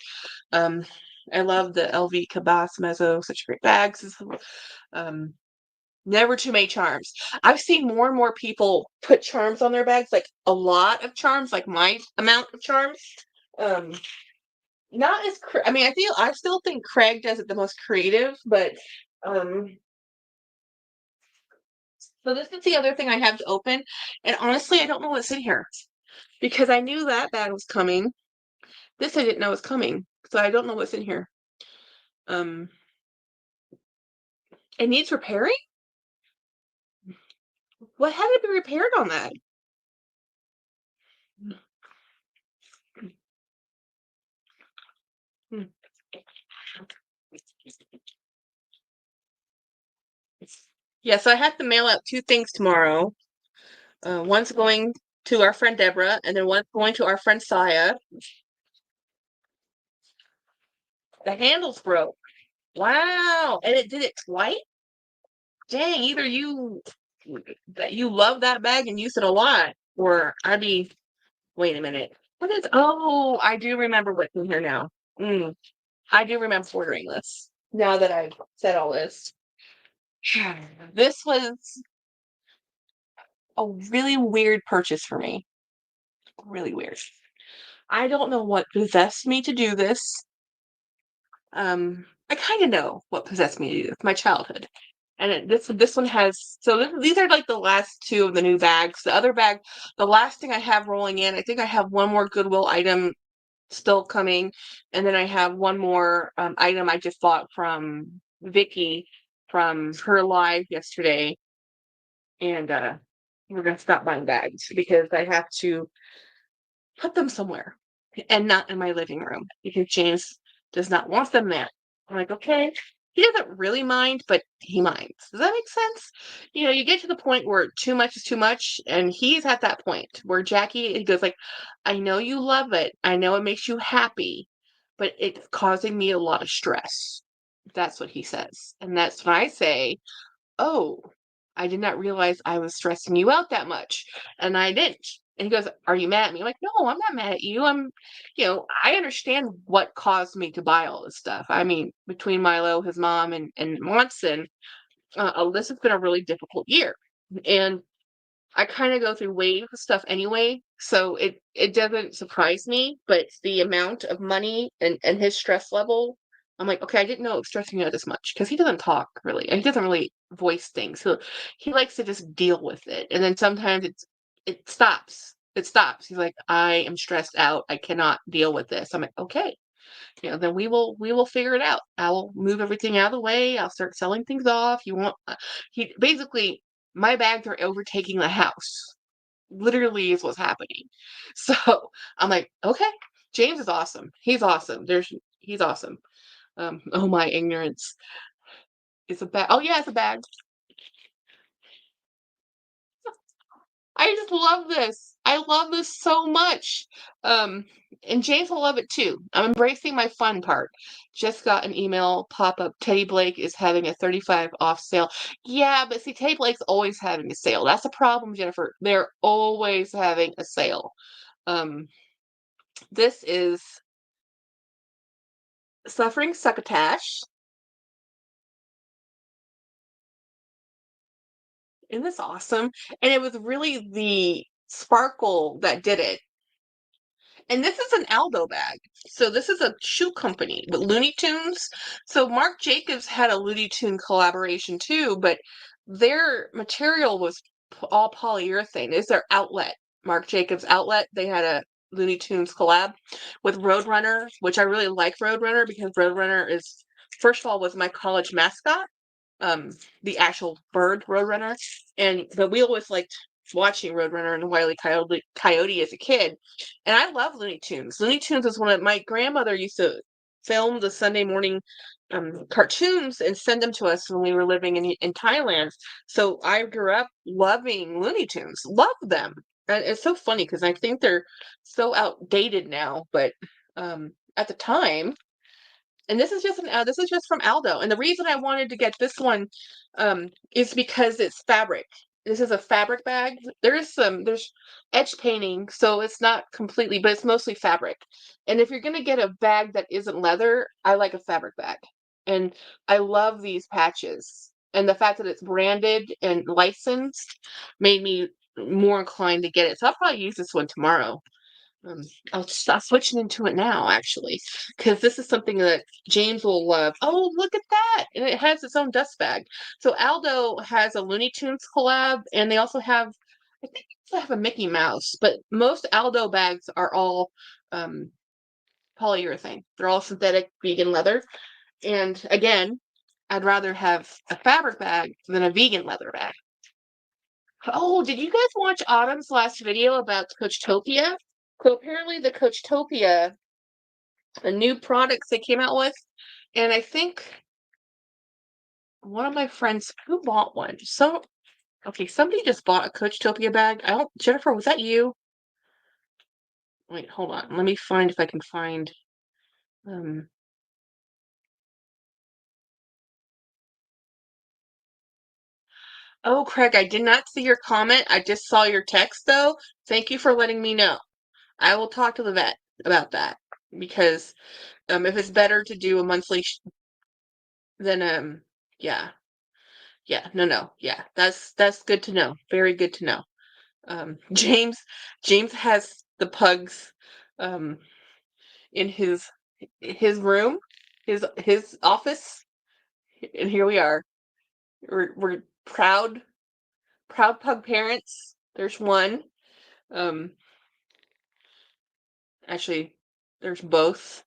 Um, I love the LV Cabas Mezzo, such great bags. Um, never too many charms. I've seen more and more people put charms on their bags, like a lot of charms, like my amount of charms. Um, not as, I mean, I still think Craig does it the most creative, but, um, so this is the other thing I have to open, and honestly, I don't know what's in here, because I knew that bag was coming. This I didn't know was coming, so I don't know what's in here. Um, it needs repairing? What had to be repaired on that? Hmm. Yeah, so I have to mail out two things tomorrow. One's going to our friend Deborah, and then one's going to our friend Saya. The handles broke. Wow, and it did it twice. Dang, either you love that bag and use it a lot, or I'd be. Wait a minute. What is? Oh, I do remember what's in here now. Mm, I do remember ordering this. Now that I've said all this, this was a really weird purchase for me. Really weird. I don't know what possessed me to do this. I kind of know what possessed me to do this. My childhood, and this one has. So these are like the last two of the new bags. The other bag, the last thing I have rolling in. I think I have one more Goodwill item still coming, and then I have one more item I just bought from Vicky from her live yesterday, and we're gonna stop buying bags because I have to put them somewhere and not in my living room because James does not want them there. I'm like, okay. He doesn't really mind, but he minds. Does that make sense? You get to the point where too much is too much, and he's at that point where Jackie, he goes like, I know you love it. I know it makes you happy, but it's causing me a lot of stress. That's what he says. And that's when I say, oh, I did not realize I was stressing you out that much. And I didn't. And he goes, are you mad at me? I'm like, no, I'm not mad at you. I understand what caused me to buy all this stuff. I mean, between Milo, his mom, and Monson, this has been a really difficult year. And I kind of go through waves of stuff anyway, so it doesn't surprise me, but the amount of money and his stress level, I'm like, okay, I didn't know it was stressing you out this much because he doesn't talk really, and he doesn't really voice things. So he likes to just deal with it, and then sometimes it stops. It stops. He's like, I am stressed out. I cannot deal with this. I'm like, okay, then we will figure it out. I'll move everything out of the way. I'll start selling things off. You want he basically my bags are overtaking the house. Literally is what's happening. So I'm like, okay, James is awesome. He's awesome. He's awesome. Oh my ignorance. It's a bag. Oh yeah, it's a bag. I just love this. I love this so much. Um, and James will love it too. I'm embracing my fun part. Just got an email pop up. Teddy Blake is having a 35 off sale. Yeah, but see, Teddy Blake's always having a sale. That's the problem, Jennifer. They're always having a sale. Um, this is Suffering Succotash. Isn't this awesome? And it was really the sparkle that did it. And this is an Aldo bag. So this is a shoe company with Looney Tunes. So Marc Jacobs had a Looney Tune collaboration too, but their material was all polyurethane. It's their outlet, Marc Jacobs outlet. They had a Looney Tunes collab with Roadrunner, which I really like Roadrunner because Roadrunner is, first of all, was my college mascot, the actual bird Roadrunner. But we always liked watching Roadrunner and Wile E. Coyote as a kid. And I love Looney Tunes. Looney Tunes is one of my grandmother used to film the Sunday morning cartoons and send them to us when we were living in Thailand. So I grew up loving Looney Tunes, love them. And it's so funny because I think they're so outdated now, but at the time, and this is just from Aldo. And the reason I wanted to get this one is because it's fabric. This is a fabric bag. There's edge painting, so it's not completely, but it's mostly fabric. And if you're gonna get a bag that isn't leather, I like a fabric bag. And I love these patches. And the fact that it's branded and licensed made me more inclined to get it. So I'll probably use this one tomorrow. Um, I'll stop switching into it now, actually, because this is something that James will love. Oh, look at that! And it has its own dust bag. So Aldo has a Looney Tunes collab, and they also have, I think they also have a Mickey Mouse, but most Aldo bags are all um, polyurethane. They're all synthetic vegan leather. And again, I'd rather have a fabric bag than a vegan leather bag. Oh, did you guys watch Autumn's last video about Coachtopia? So apparently the Coachtopia, the new products they came out with, and I think one of my friends who bought one. So okay, somebody just bought a Coachtopia bag. I don't Jennifer, was that you? Wait, hold on. Let me find if I can find um Oh, Craig, I did not see your comment. I just saw your text though. Thank you for letting me know. I will talk to the vet about that because if it's better to do a monthly then yeah. Yeah, no. Yeah. That's good to know. Very good to know. James James has the pugs um in his room, his office, and here we are. We're proud pug parents. There's one. Um actually there's both.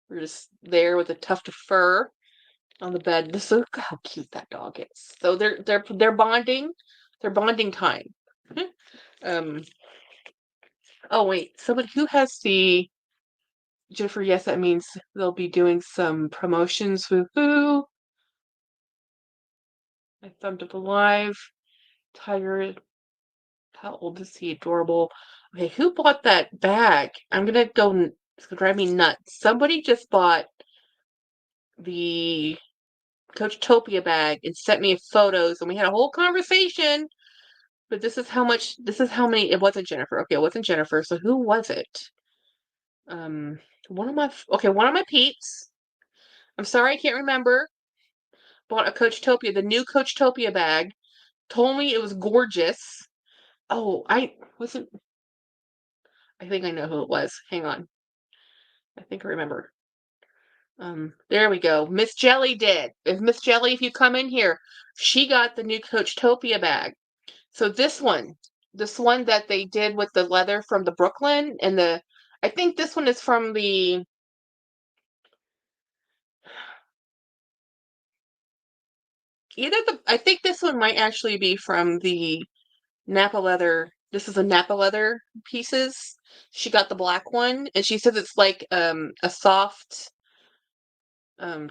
We're just there with a tuft of fur on the bed. Look how cute that dog is. So they're bonding. They're bonding time. Um oh wait, somebody who has the Jennifer, yes, that means they'll be doing some promotions. Woohoo! I thumbed up alive. Tiger, how old is he? Adorable. Okay, who bought that bag? I'm gonna go. It's gonna drive me nuts. Somebody just bought the Coachtopia bag and sent me photos, and we had a whole conversation. But this is how much. This is how many. It wasn't Jennifer. Okay, it wasn't Jennifer. So who was it? Um, one of my peeps. I'm sorry, I can't remember. Bought a Coachtopia, the new Coachtopia bag, told me it was gorgeous. Oh, I think I know who it was. Hang on. I think I remember. There we go. Miss Jelly did. Miss Jelly, if you come in here, she got the new Coachtopia bag. So this one that they did with the leather from the Brooklyn and I think this one is from I think this one might actually be from the Napa leather. This is a Napa leather pieces. She got the black one, and she says it's like a soft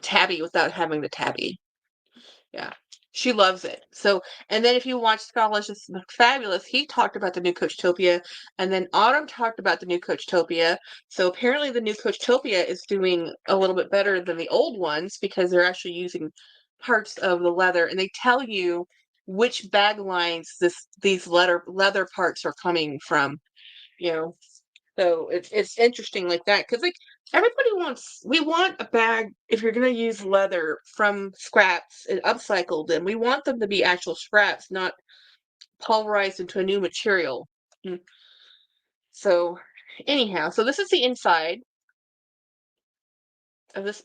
tabby without having the tabby. Yeah. She loves it. So, and then if you watch Scholarship's Fabulous, he talked about the new Coachtopia, and then Autumn talked about the new Coachtopia. So apparently the new Coachtopia is doing a little bit better than the old ones because they're actually using parts of the leather, and they tell you which bag lines these leather parts are coming from, you know. So it's interesting like that because like everybody wants we want a bag if you're gonna use leather from scraps and upcycle them. We want them to be actual scraps, not pulverized into a new material. Mm. So anyhow, so this is the inside of this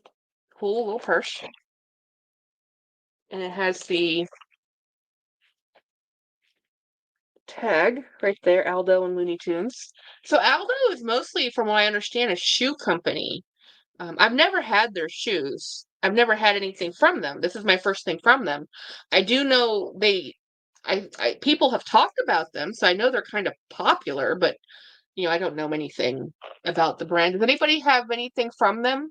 cool little purse, and it has the tag right there, Aldo and Looney Tunes. So Aldo is mostly, from what I understand, a shoe company. I've never had their shoes. I've never had anything from them. This is my first thing from them. I do know people have talked about them, so I know they're kind of popular, but I don't know anything about the brand. Does anybody have anything from them?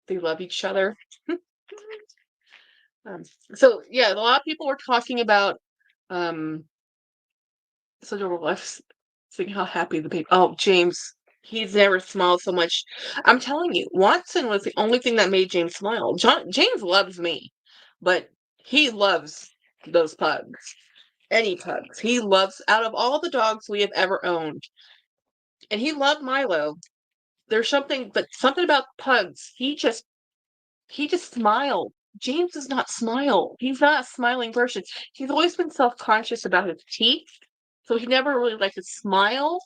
They love each other. Um, so yeah, a lot of people were talking about um so there were seeing how happy the baby. Oh, James, he's never smiled so much. I'm telling you, Watson was the only thing that made James smile. James loves me, but he loves those pugs. Any pugs. He loves out of all the dogs we have ever owned. And he loved Milo. There's something about pugs. He just smiled. James does not smile. He's not a smiling person. He's always been self-conscious about his teeth, so he never really liked to smile.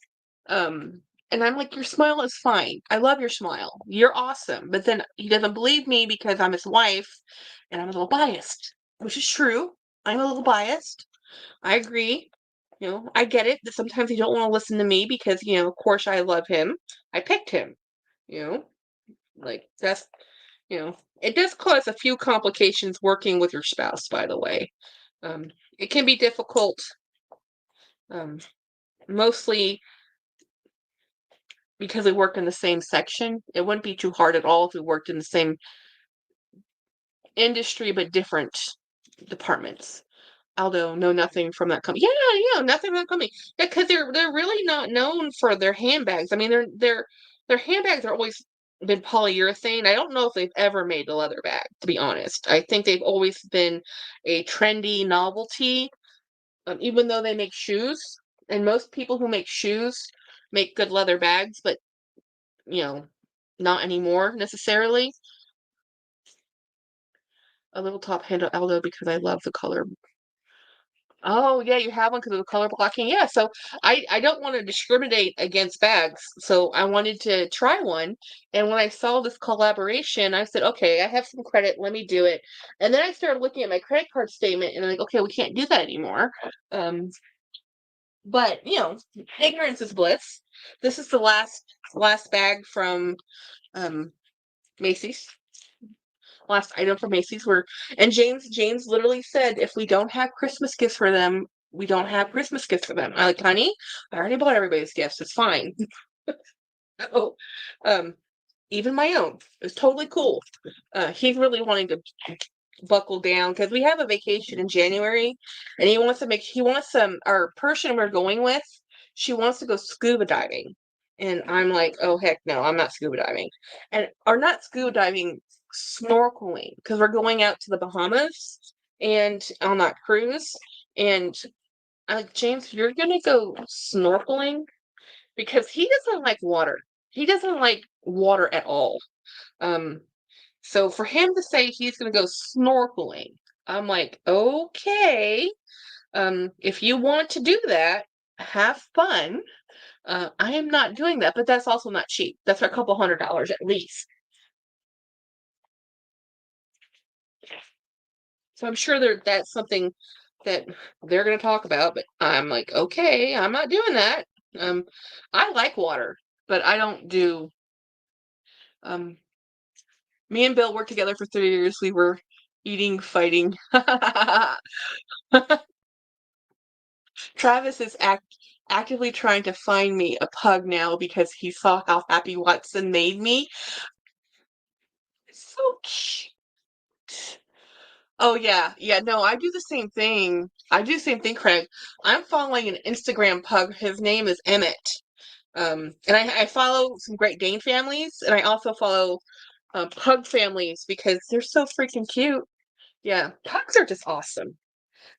And I'm like, your smile is fine. I love your smile. You're awesome. But then he doesn't believe me because I'm his wife, and I'm a little biased, which is true. I'm a little biased. I agree. I get it that sometimes you don't want to listen to me because, of course I love him. I picked him. You know, like it does cause a few complications working with your spouse, by the way. It can be difficult, um, mostly because we work in the same section. It wouldn't be too hard at all if we worked in the same industry but different departments. Aldo, know nothing from that company. Yeah, yeah, nothing from that company. Yeah, because they're really not known for their handbags. I mean, their handbags are always been polyurethane. I don't know if they've ever made a leather bag, to be honest. I think they've always been a trendy novelty, even though they make shoes. And most people who make shoes make good leather bags, but you know, not anymore necessarily. A little top handle Aldo because I love the color. Oh, yeah, you have one because of the color blocking. Yeah, so I don't want to discriminate against bags, so I wanted to try one. And when I saw this collaboration, I said, okay, I have some credit, let me do it. And then I started looking at my credit card statement, and I'm like, okay, we can't do that anymore. But ignorance is bliss. This is the last bag from Macy's. Last item from Macy's where and James literally said if we don't have Christmas gifts for them, we don't have Christmas gifts for them. I'm like, honey, I already bought everybody's gifts. It's fine. Oh, um, even my own. It's totally cool. He's really wanting to buckle down because we have a vacation in January, and he wants some our person we're going with. She wants to go scuba diving, and I'm like, oh heck no, I'm not scuba diving, and or not scuba diving, snorkeling because we're going out to the Bahamas and on that cruise, and I'm like, James, you're gonna go snorkeling because he doesn't like water. He doesn't like water at all. Um, so for him to say he's going to go snorkeling, I'm like, okay, if you want to do that, have fun. I am not doing that, but that's also not cheap. That's a couple $100 at least. So I'm sure that's something that they're going to talk about, but I'm like, okay, I'm not doing that. Um, I like water, but I don't do. Um, Me and Bill worked together for 3 years. We were eating, fighting. Travis is actively trying to find me a pug now because he saw how happy Watson made me. It's so cute. Oh yeah, yeah. No, I do the same thing. I do the same thing, Craig. I'm following an Instagram pug. His name is Emmett. And I follow some Great Dane families, and I also follow pug families because they're so freaking cute. Yeah, pugs are just awesome.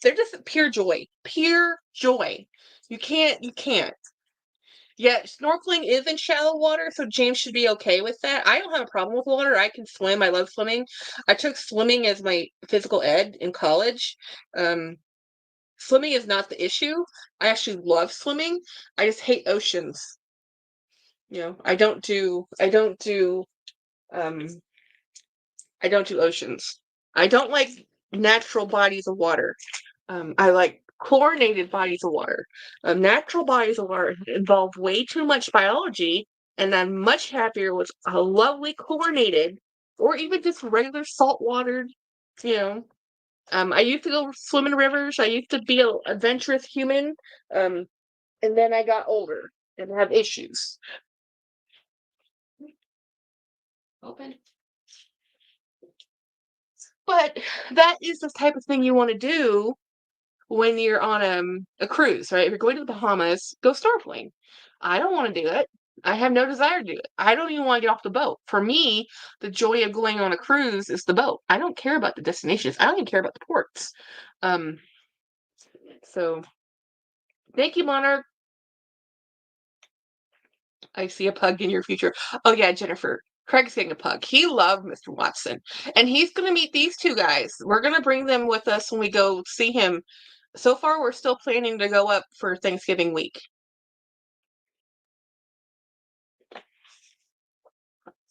They're just pure joy, pure joy. You can't. Yeah, snorkeling is in shallow water, so James should be okay with that. I don't have a problem with water. I can swim. I love swimming. I took swimming as my physical ed in college. Um, Swimming is not the issue. I actually love swimming. I just hate oceans. Um I don't do oceans. I don't like natural bodies of water. I like chlorinated bodies of water. Natural bodies of water involve way too much biology, and I'm much happier with a lovely chlorinated or even just regular salt watered, you know. I used to go swim in rivers. I used to be an adventurous human. Um, and then I got older and have issues. Open. But that is the type of thing you want to do when you're on a cruise, right? If you're going to the Bahamas, go snorkeling. I don't want to do it. I have no desire to do it. I don't even want to get off the boat. For me, the joy of going on a cruise is the boat. I don't care about the destinations. I don't even care about the ports. Um, so thank you, Monarch. I see a pug in your future. Oh yeah, Jennifer. Craig's getting a pug. He loved Mr. Watson. And he's gonna meet these two guys. We're gonna bring them with us when we go see him. So far we're still planning to go up for Thanksgiving week.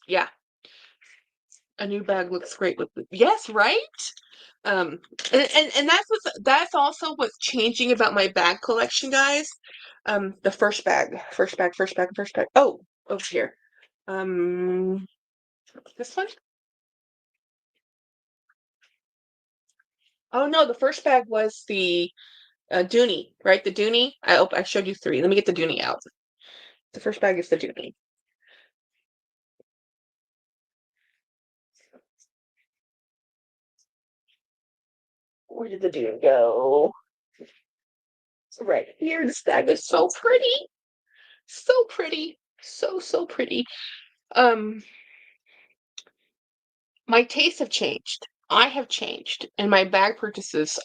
Yeah. A new bag looks great with yes, right? Um and that's also what's changing about my bag collection, guys. The first bag. Oh, over here. Um this one? Oh no, the first bag was the Dooney, right? The Dooney. I showed you three. Let me get the Dooney out. The first bag is the Dooney. Where did the Dooney go? Right here. This bag is so pretty. So pretty. So pretty. Um, my tastes have changed. I have changed in my bag purchases.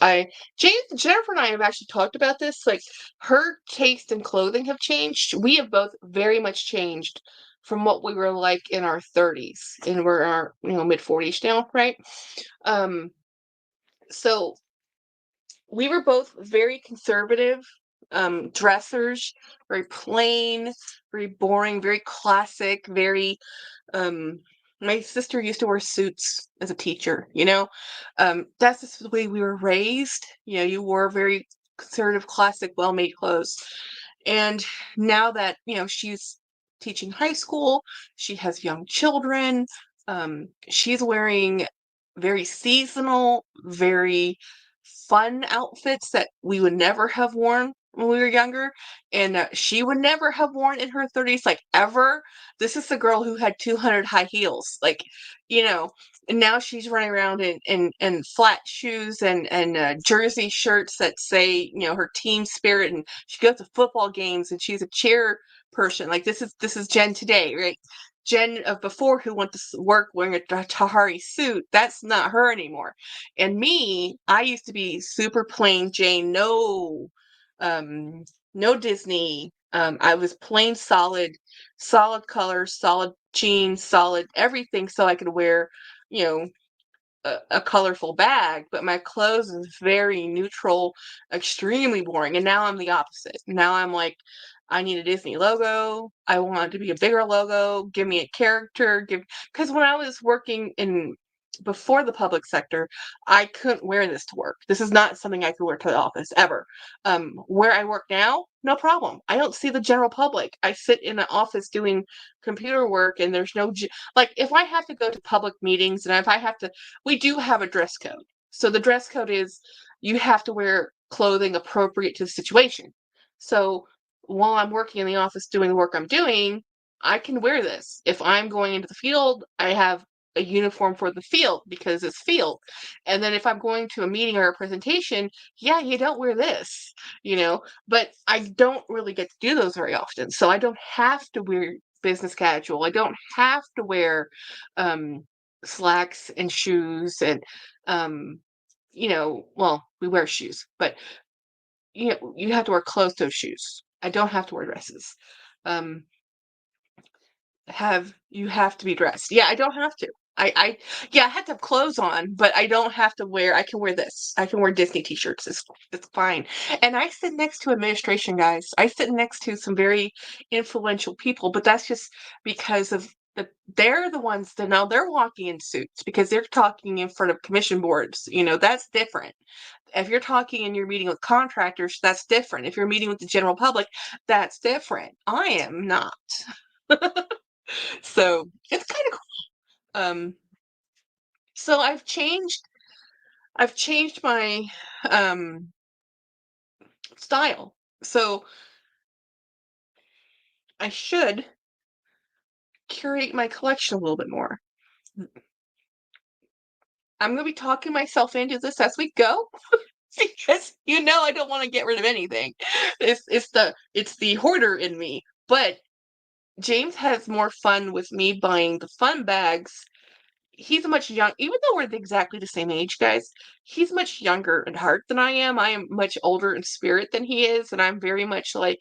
Jennifer and I have actually talked about this. Like her taste in clothing have changed. We have both very much changed from what we were like in our 30s, and we're in our mid 40s now, right? Um, so we were both very conservative dressers, very plain, very boring, very classic, very um my sister used to wear suits as a teacher, that's just the way we were raised. You wore very conservative, classic, well-made clothes. And now that she's teaching high school, she has young children, she's wearing very seasonal, very fun outfits that we would never have worn when we were younger, and she would never have worn in her 30s, like ever. This is the girl who had 200 high heels, like, you know, and now she's running around in flat shoes and jersey shirts that say, her team spirit, and she goes to football games and she's a cheer person. Like this is Jen today, right? Jen of before who went to work wearing a Tahari suit, that's not her anymore. And me, I used to be super plain Jane, um, no Disney. I was plain solid colors, solid jeans, solid everything, so I could wear, you know, a colorful bag, but my clothes is very neutral, extremely boring. And now I'm the opposite. Now I'm like, I need a Disney logo. I want it to be a bigger logo. Give me a character. Because when I was working in before the public sector, I couldn't wear this to work. This is not something I could wear to the office ever. Where I work now, no problem. I don't see the general public. I sit in an office doing computer work, and there's no like if I have to go to public meetings and if I have to we do have a dress code. So the dress code is you have to wear clothing appropriate to the situation. So while I'm working in the office doing the work I'm doing, I can wear this. If I'm going into the field, I have a uniform for the field because it's field. And then if I'm going to a meeting or a presentation, yeah, you don't wear this, but I don't really get to do those very often. So I don't have to wear business casual. I don't have to wear um, slacks and shoes and, well, we wear shoes, but you have to wear closed-toe shoes. I don't have to wear dresses. Um, you have to be dressed. Yeah, I don't have to. Yeah, I have to have clothes on, but I don't have to wear. I can wear this. I can wear Disney t-shirts. It's fine. And I sit next to administration guys. I sit next to some very influential people, but that's just because of they're the ones that now they're walking in suits because they're talking in front of commission boards. That's different. If you're talking and you're meeting with contractors, that's different. If you're meeting with the general public, that's different. I am not. So it's kind of cool. So I've changed my um style. So I should curate my collection a little bit more. I'm gonna be talking myself into this as we go because I don't want to get rid of anything. It's the hoarder in me. But James has more fun with me buying the fun bags. He's much young, even though we're exactly the same age, guys. He's much younger in heart than I am. I am much older in spirit than he is, and I'm very much like.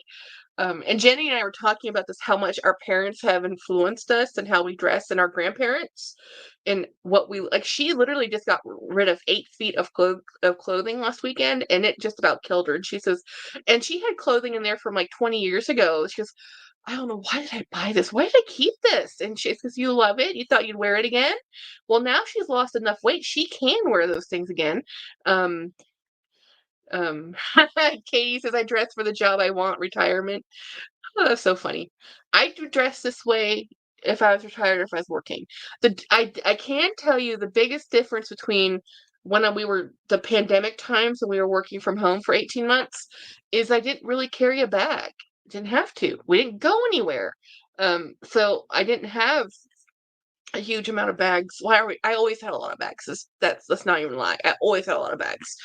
And Jenny and I were talking about this, how much our parents have influenced us and how we dress, and our grandparents, and what we like. She literally just got rid of 8 feet of clothing last weekend, and it just about killed her. And she says, and she had clothing in there from like 20 years ago. She goes, I don't know, why did I buy this? Why did I keep this? And she says, you love it. You thought you'd wear it again. Well, now she's lost enough weight. She can wear those things again. Um, um, Katie says, I dress for the job I want, retirement. Oh, that's so funny. I do dress this way if I was retired or if I was working. I can tell you the biggest difference between when we were the pandemic times and we were working from home for 18 months is I didn't really carry a bag. Didn't have to. We didn't go anywhere. So I didn't have a huge amount of bags. Well, I always had a lot of bags. That's not even a lie. I always had a lot of bags,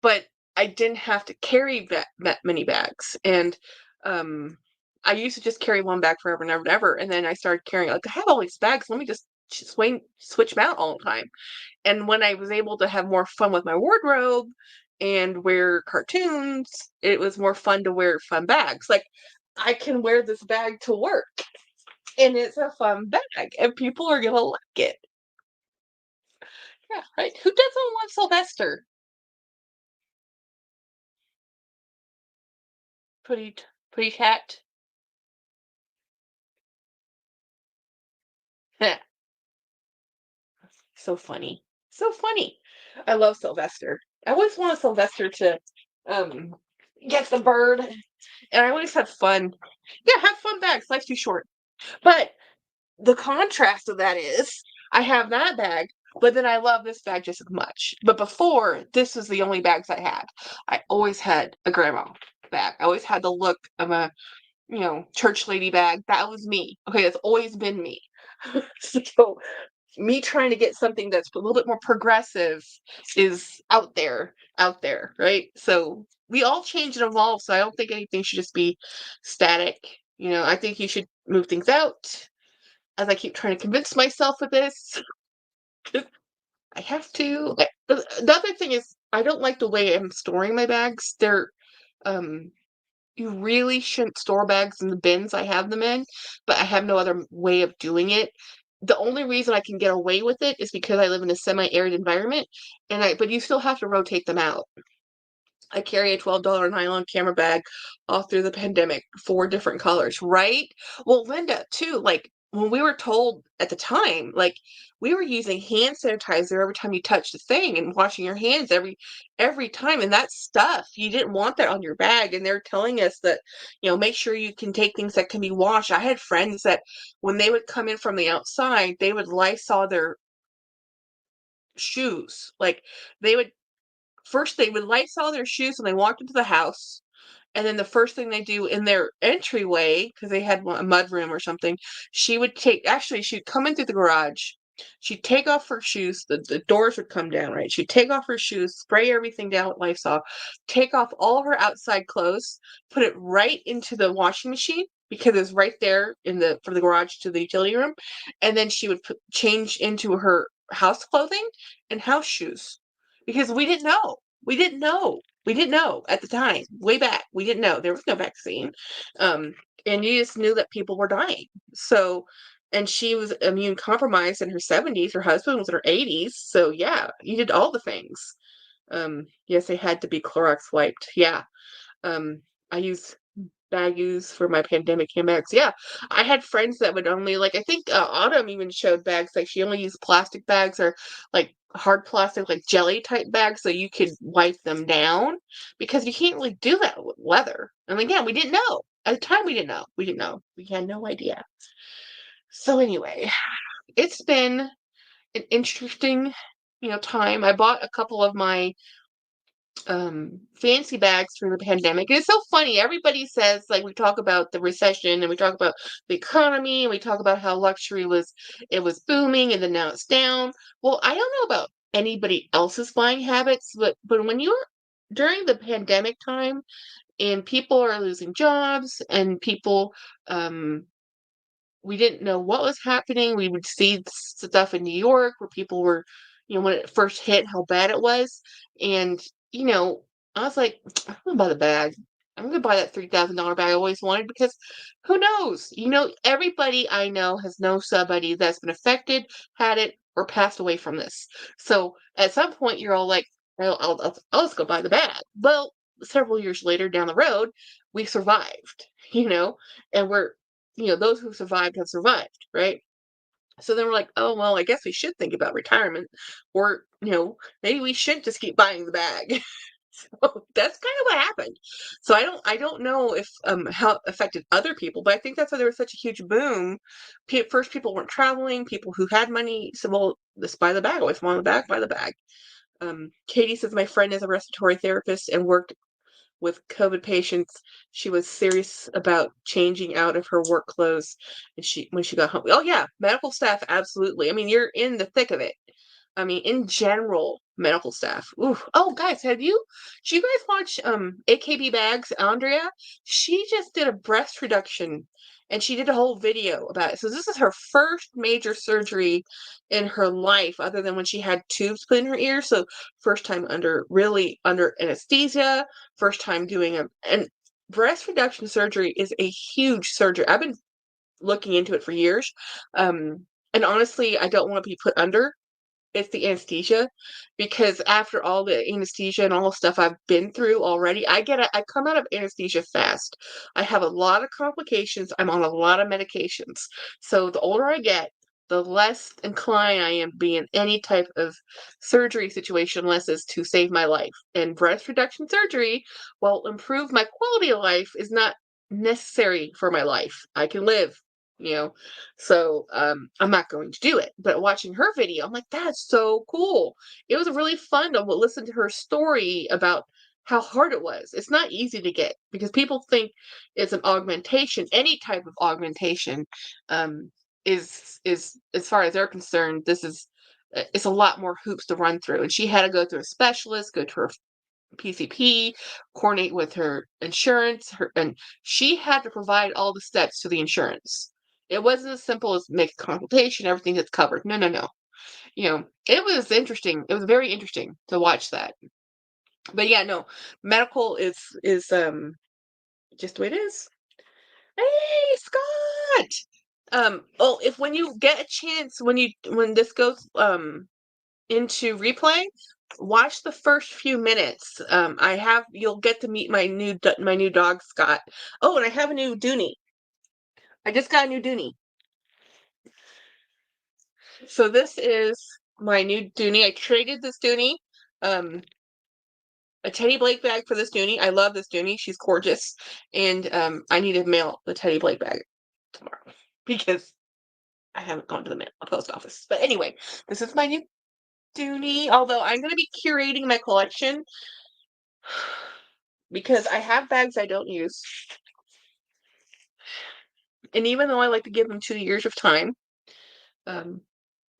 but I didn't have to carry that many bags. And um, I used to just carry one bag forever and ever and ever. And then I started carrying like I have all these bags. Let me just switch them out all the time. And when I was able to have more fun with my wardrobe and wear cartoons, it was more fun to wear fun bags. Like I can wear this bag to work and it's a fun bag, and people are gonna like it. Yeah, right? Who doesn't love Sylvester? Pretty cat. So funny. So funny. I love Sylvester. I always wanted Sylvester to um get the bird, and I always had fun. Yeah, have fun bags. Life's too short. But the contrast of that is I have that bag, but then I love this bag just as much. But before, this was the only bags I had. I always had a grandma bag. I always had the look of a, church lady bag. That was me. Okay, that's always been me. So me trying to get something that's a little bit more progressive is out there, right? So we all change and evolve. So I don't think anything should just be static. I think you should move things out as I keep trying to convince myself of this. I have to. The other thing is, I don't like the way I'm storing my bags. Um, you really shouldn't store bags in the bins I have them in, but I have no other way of doing it. The only reason I can get away with it is because I live in a semi-arid environment, but you still have to rotate them out. I carry a $12 nylon camera bag all through the pandemic, 4 different colors, right? Well, Linda, too, like when we were told at the time, like we were using hand sanitizer every time you touch the thing and washing your hands every time. And that stuff, you didn't want that on your bag. And they're telling us that, make sure you can take things that can be washed. I had friends that when they would come in from the outside, they would Lysol their shoes. Like they would first they would Lysol their shoes when they walked into the house, and then the first thing they do in their entryway, because they had a mud room or something, she'd come in through the garage, She'd take off her shoes, the doors would come down, right? She'd take off her shoes, spray everything down with Lysol, take off all her outside clothes, put it right into the washing machine because it was right there in the from the garage to the utility room, and then she would change into her house clothing and house shoes because we didn't know. We didn't know. We didn't know at the time, way back. We didn't know. There was no vaccine. And you just knew that people were dying. So, and she was immune compromised in her 70s. Her husband was in her 80s. So, yeah, you did all the things. Yes, they had to be Clorox wiped. Yeah. I use baggies for my pandemic Chemex. Yeah, I had friends that would only like. I think Autumn even showed bags like she only used plastic bags or like hard plastic, like jelly type bags, so you could wipe them down because you can't really do that with leather. And again, we didn't know at the time. We didn't know. We didn't know. We had no idea. So anyway, it's been an interesting, time. I bought a couple of my fancy bags through the pandemic. And it's so funny. Everybody says like we talk about the recession and we talk about the economy and we talk about how luxury was booming and then now it's down. Well, I don't know about anybody else's buying habits, but when you're during the pandemic time and people are losing jobs and people we didn't know what was happening. We would see stuff in New York where people were, when it first hit, how bad it was. And, I was like, I'm going to buy the bag. I'm going to buy that $3,000 bag I always wanted because who knows? Everybody I know has known somebody that's been affected, had it, or passed away from this. So at some point, you're all like, well, I'll just go buy the bag. Well, several years later down the road, we survived, and those who survived have survived, right? So then we're like, oh, well, I guess we should think about retirement or, maybe we should just keep buying the bag. So that's kind of what happened. So I don't know if how it affected other people, but I think that's why there was such a huge boom. First, people weren't traveling. People who had money said, "Well, let's buy the bag. I always want the bag. Buy the bag." Katie says my friend is a respiratory therapist and worked with COVID patients. She was serious about changing out of her work clothes and when she got home. Oh yeah, medical staff, absolutely. I mean, you're in the thick of it. I mean, in general, medical staff. Ooh. Oh, guys, do you guys watch AKB Bags, Andrea? She just did a breast reduction and she did a whole video about it. So this is her first major surgery in her life, other than when she had tubes put in her ear. So first time really under anesthesia, first time doing and breast reduction surgery is a huge surgery. I've been looking into it for years. And honestly, I don't want to be put under. It's the anesthesia because after all the anesthesia and all the stuff I've been through already, I come out of anesthesia fast. I have a lot of complications. I'm on a lot of medications. So the older I get, the less inclined I am to be in any type of surgery situation unless it's to save my life. And breast reduction surgery, while improve my quality of life, is not necessary for my life. I can live, you know. So I'm not going to do it. But watching her video, I'm like, that's so cool. It was really fun to listen to her story about how hard it was. It's not easy to get because people think it's an augmentation. Any type of augmentation is as far as they're concerned, it's a lot more hoops to run through. And she had to go through a specialist, go to her PCP, coordinate with her insurance, and she had to provide all the steps to the insurance. It wasn't as simple as make a consultation, everything gets covered. No, no, no. It was interesting. It was very interesting to watch that. But yeah, no, medical is just the way it is. Hey, Scott. Oh, if when you get a chance, when this goes into replay, watch the first few minutes. You'll get to meet my new dog Scott. Oh, and I have a new Dooney. I just got a new Dooney. So this is my new Dooney. I traded this Dooney, a Teddy Blake bag for this Dooney. I love this Dooney. She's gorgeous, and I need to mail the Teddy Blake bag tomorrow because I haven't gone to the post office. But anyway, this is my new Dooney. Although I'm going to be curating my collection because I have bags I don't use. And even though I like to give them 2 years of time,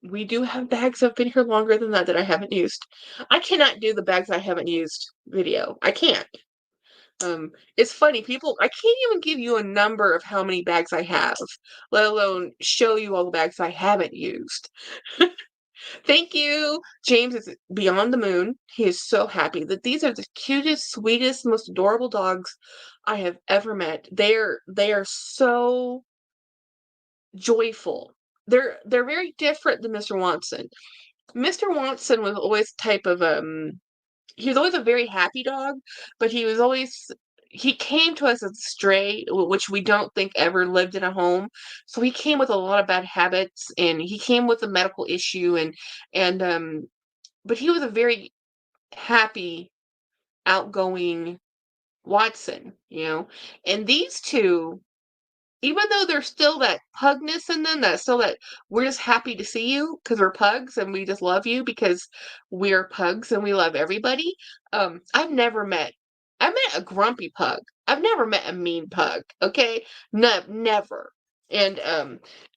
We do have bags that have been here longer than that that I haven't used. I cannot do the bags I haven't used video. I can't. It's funny, people, I can't even give you a number of how many bags I have, let alone show you all the bags I haven't used. Thank you. James is beyond the moon. He is so happy that these are the cutest, sweetest, most adorable dogs I have ever met. They are so joyful. They're very different than Mr. Watson. Mr. Watson was always type of he was always a very happy dog, but he came to us as a stray, which we don't think ever lived in a home. So he came with a lot of bad habits, and he came with a medical issue, and but he was a very happy, outgoing Watson, you know. And these two, even though there's still that pugness in them, that still that we're just happy to see you because we're pugs and we just love you because we're pugs and we love everybody. I've never met I met a grumpy pug. I've never met a mean pug, okay? No, never. And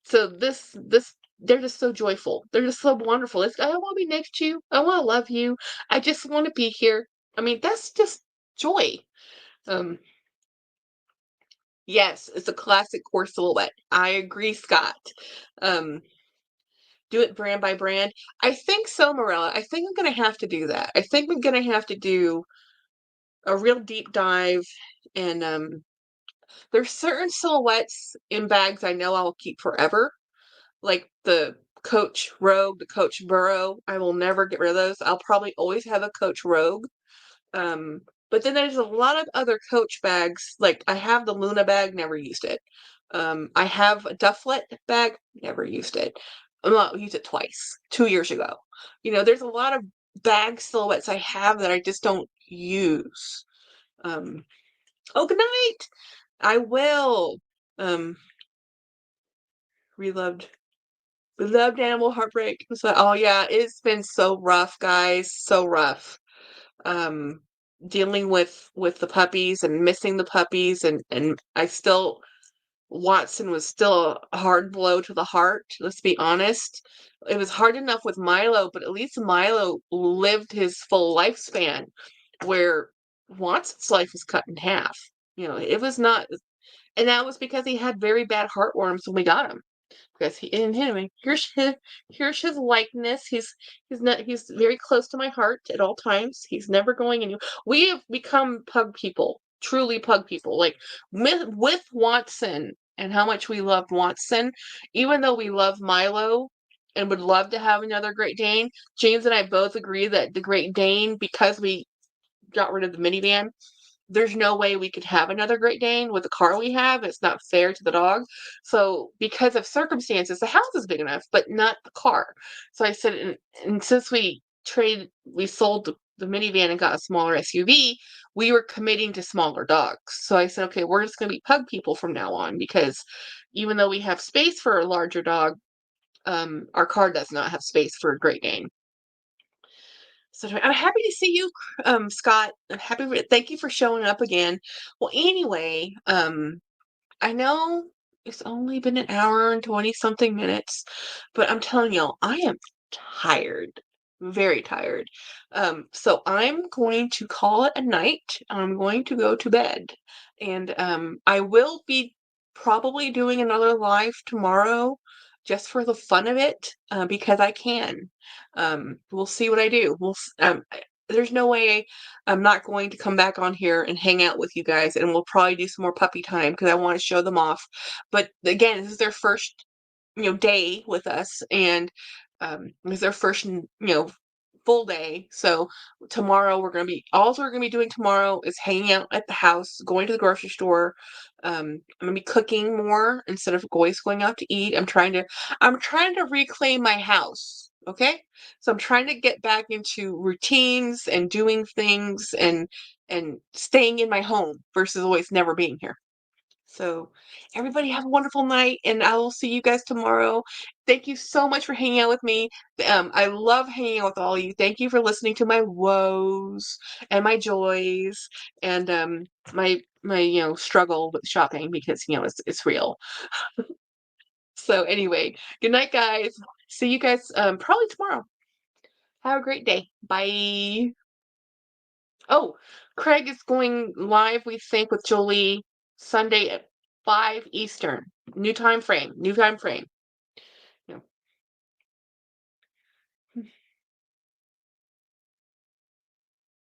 so this they're just so joyful. They're just so wonderful. I want to be next to you. I want to love you. I just want to be here. I mean, that's just joy. Um Yes, it's a classic core silhouette. I agree, Scott. Um, do it brand by brand. I think so, Morella. I think I'm gonna have to do that. I think I'm gonna have to do a real deep dive, and there's certain silhouettes in bags I know I'll keep forever, like the Coach Rogue, the Coach Burrow. I will never get rid of those. I'll probably always have a Coach Rogue. Um, but then there's a lot of other Coach bags. Like I have the Luna bag, never used it. I have a Dufflet bag, never used it. Well, used it twice, 2 years ago. You know, there's a lot of bag silhouettes I have that I just don't use. Um, oh, good night. I will. Um, reloved, beloved animal heartbreak. So, oh yeah, it's been so rough, guys. So rough. um Dealing with the puppies and missing the puppies, and I still Watson was still a hard blow to the heart, let's be honest. It was hard enough with Milo, but at least Milo lived his full lifespan, where Watson's life was cut in half. You know, it was not, and that was because he had very bad heartworms when we got him, because he and anyway, here's his likeness. He's very close to my heart at all times. He's never going anywhere. We have become pug people, truly pug people. Like with Watson and how much we loved Watson, even though we love Milo and would love to have another Great Dane, James and I both agree that the Great Dane, because we got rid of the minivan, there's no way we could have another Great Dane with the car we have. It's not fair to the dog. So, because of circumstances, the house is big enough, but not the car. So I said, and since we sold the minivan and got a smaller SUV, we were committing to smaller dogs. So I said, okay, we're just going to be pug people from now on, because even though we have space for a larger dog, our car does not have space for a Great Dane. So I'm happy to see you, Scott. I'm happy. Thank you for showing up again. Well, anyway, I know it's only been an hour and 20 something minutes, but I'm telling y'all, I am tired, very tired. So I'm going to call it a night. I'm going to go to bed, and I will be probably doing another live tomorrow, just for the fun of it, because I can. We'll see what I do. There's no way I'm not going to come back on here and hang out with you guys, and we'll probably do some more puppy time because I want to show them off. But again, this is their first, day with us, and it's their first, full day. So tomorrow we're gonna be doing tomorrow is hanging out at the house, going to the grocery store. I'm gonna be cooking more instead of always going out to eat. I'm trying to reclaim my house. Okay, so I'm trying to get back into routines and doing things, and staying in my home versus always never being here. So, everybody have a wonderful night, and I will see you guys tomorrow. Thank you so much for hanging out with me. I love hanging out with all of you. Thank you for listening to my woes and my joys, and my struggle with shopping, because it's real. So anyway, good night, guys. See you guys probably tomorrow. Have a great day. Bye. Oh, Craig is going live, we think, with Jolie Sunday at 5 Eastern. New time frame. New time frame.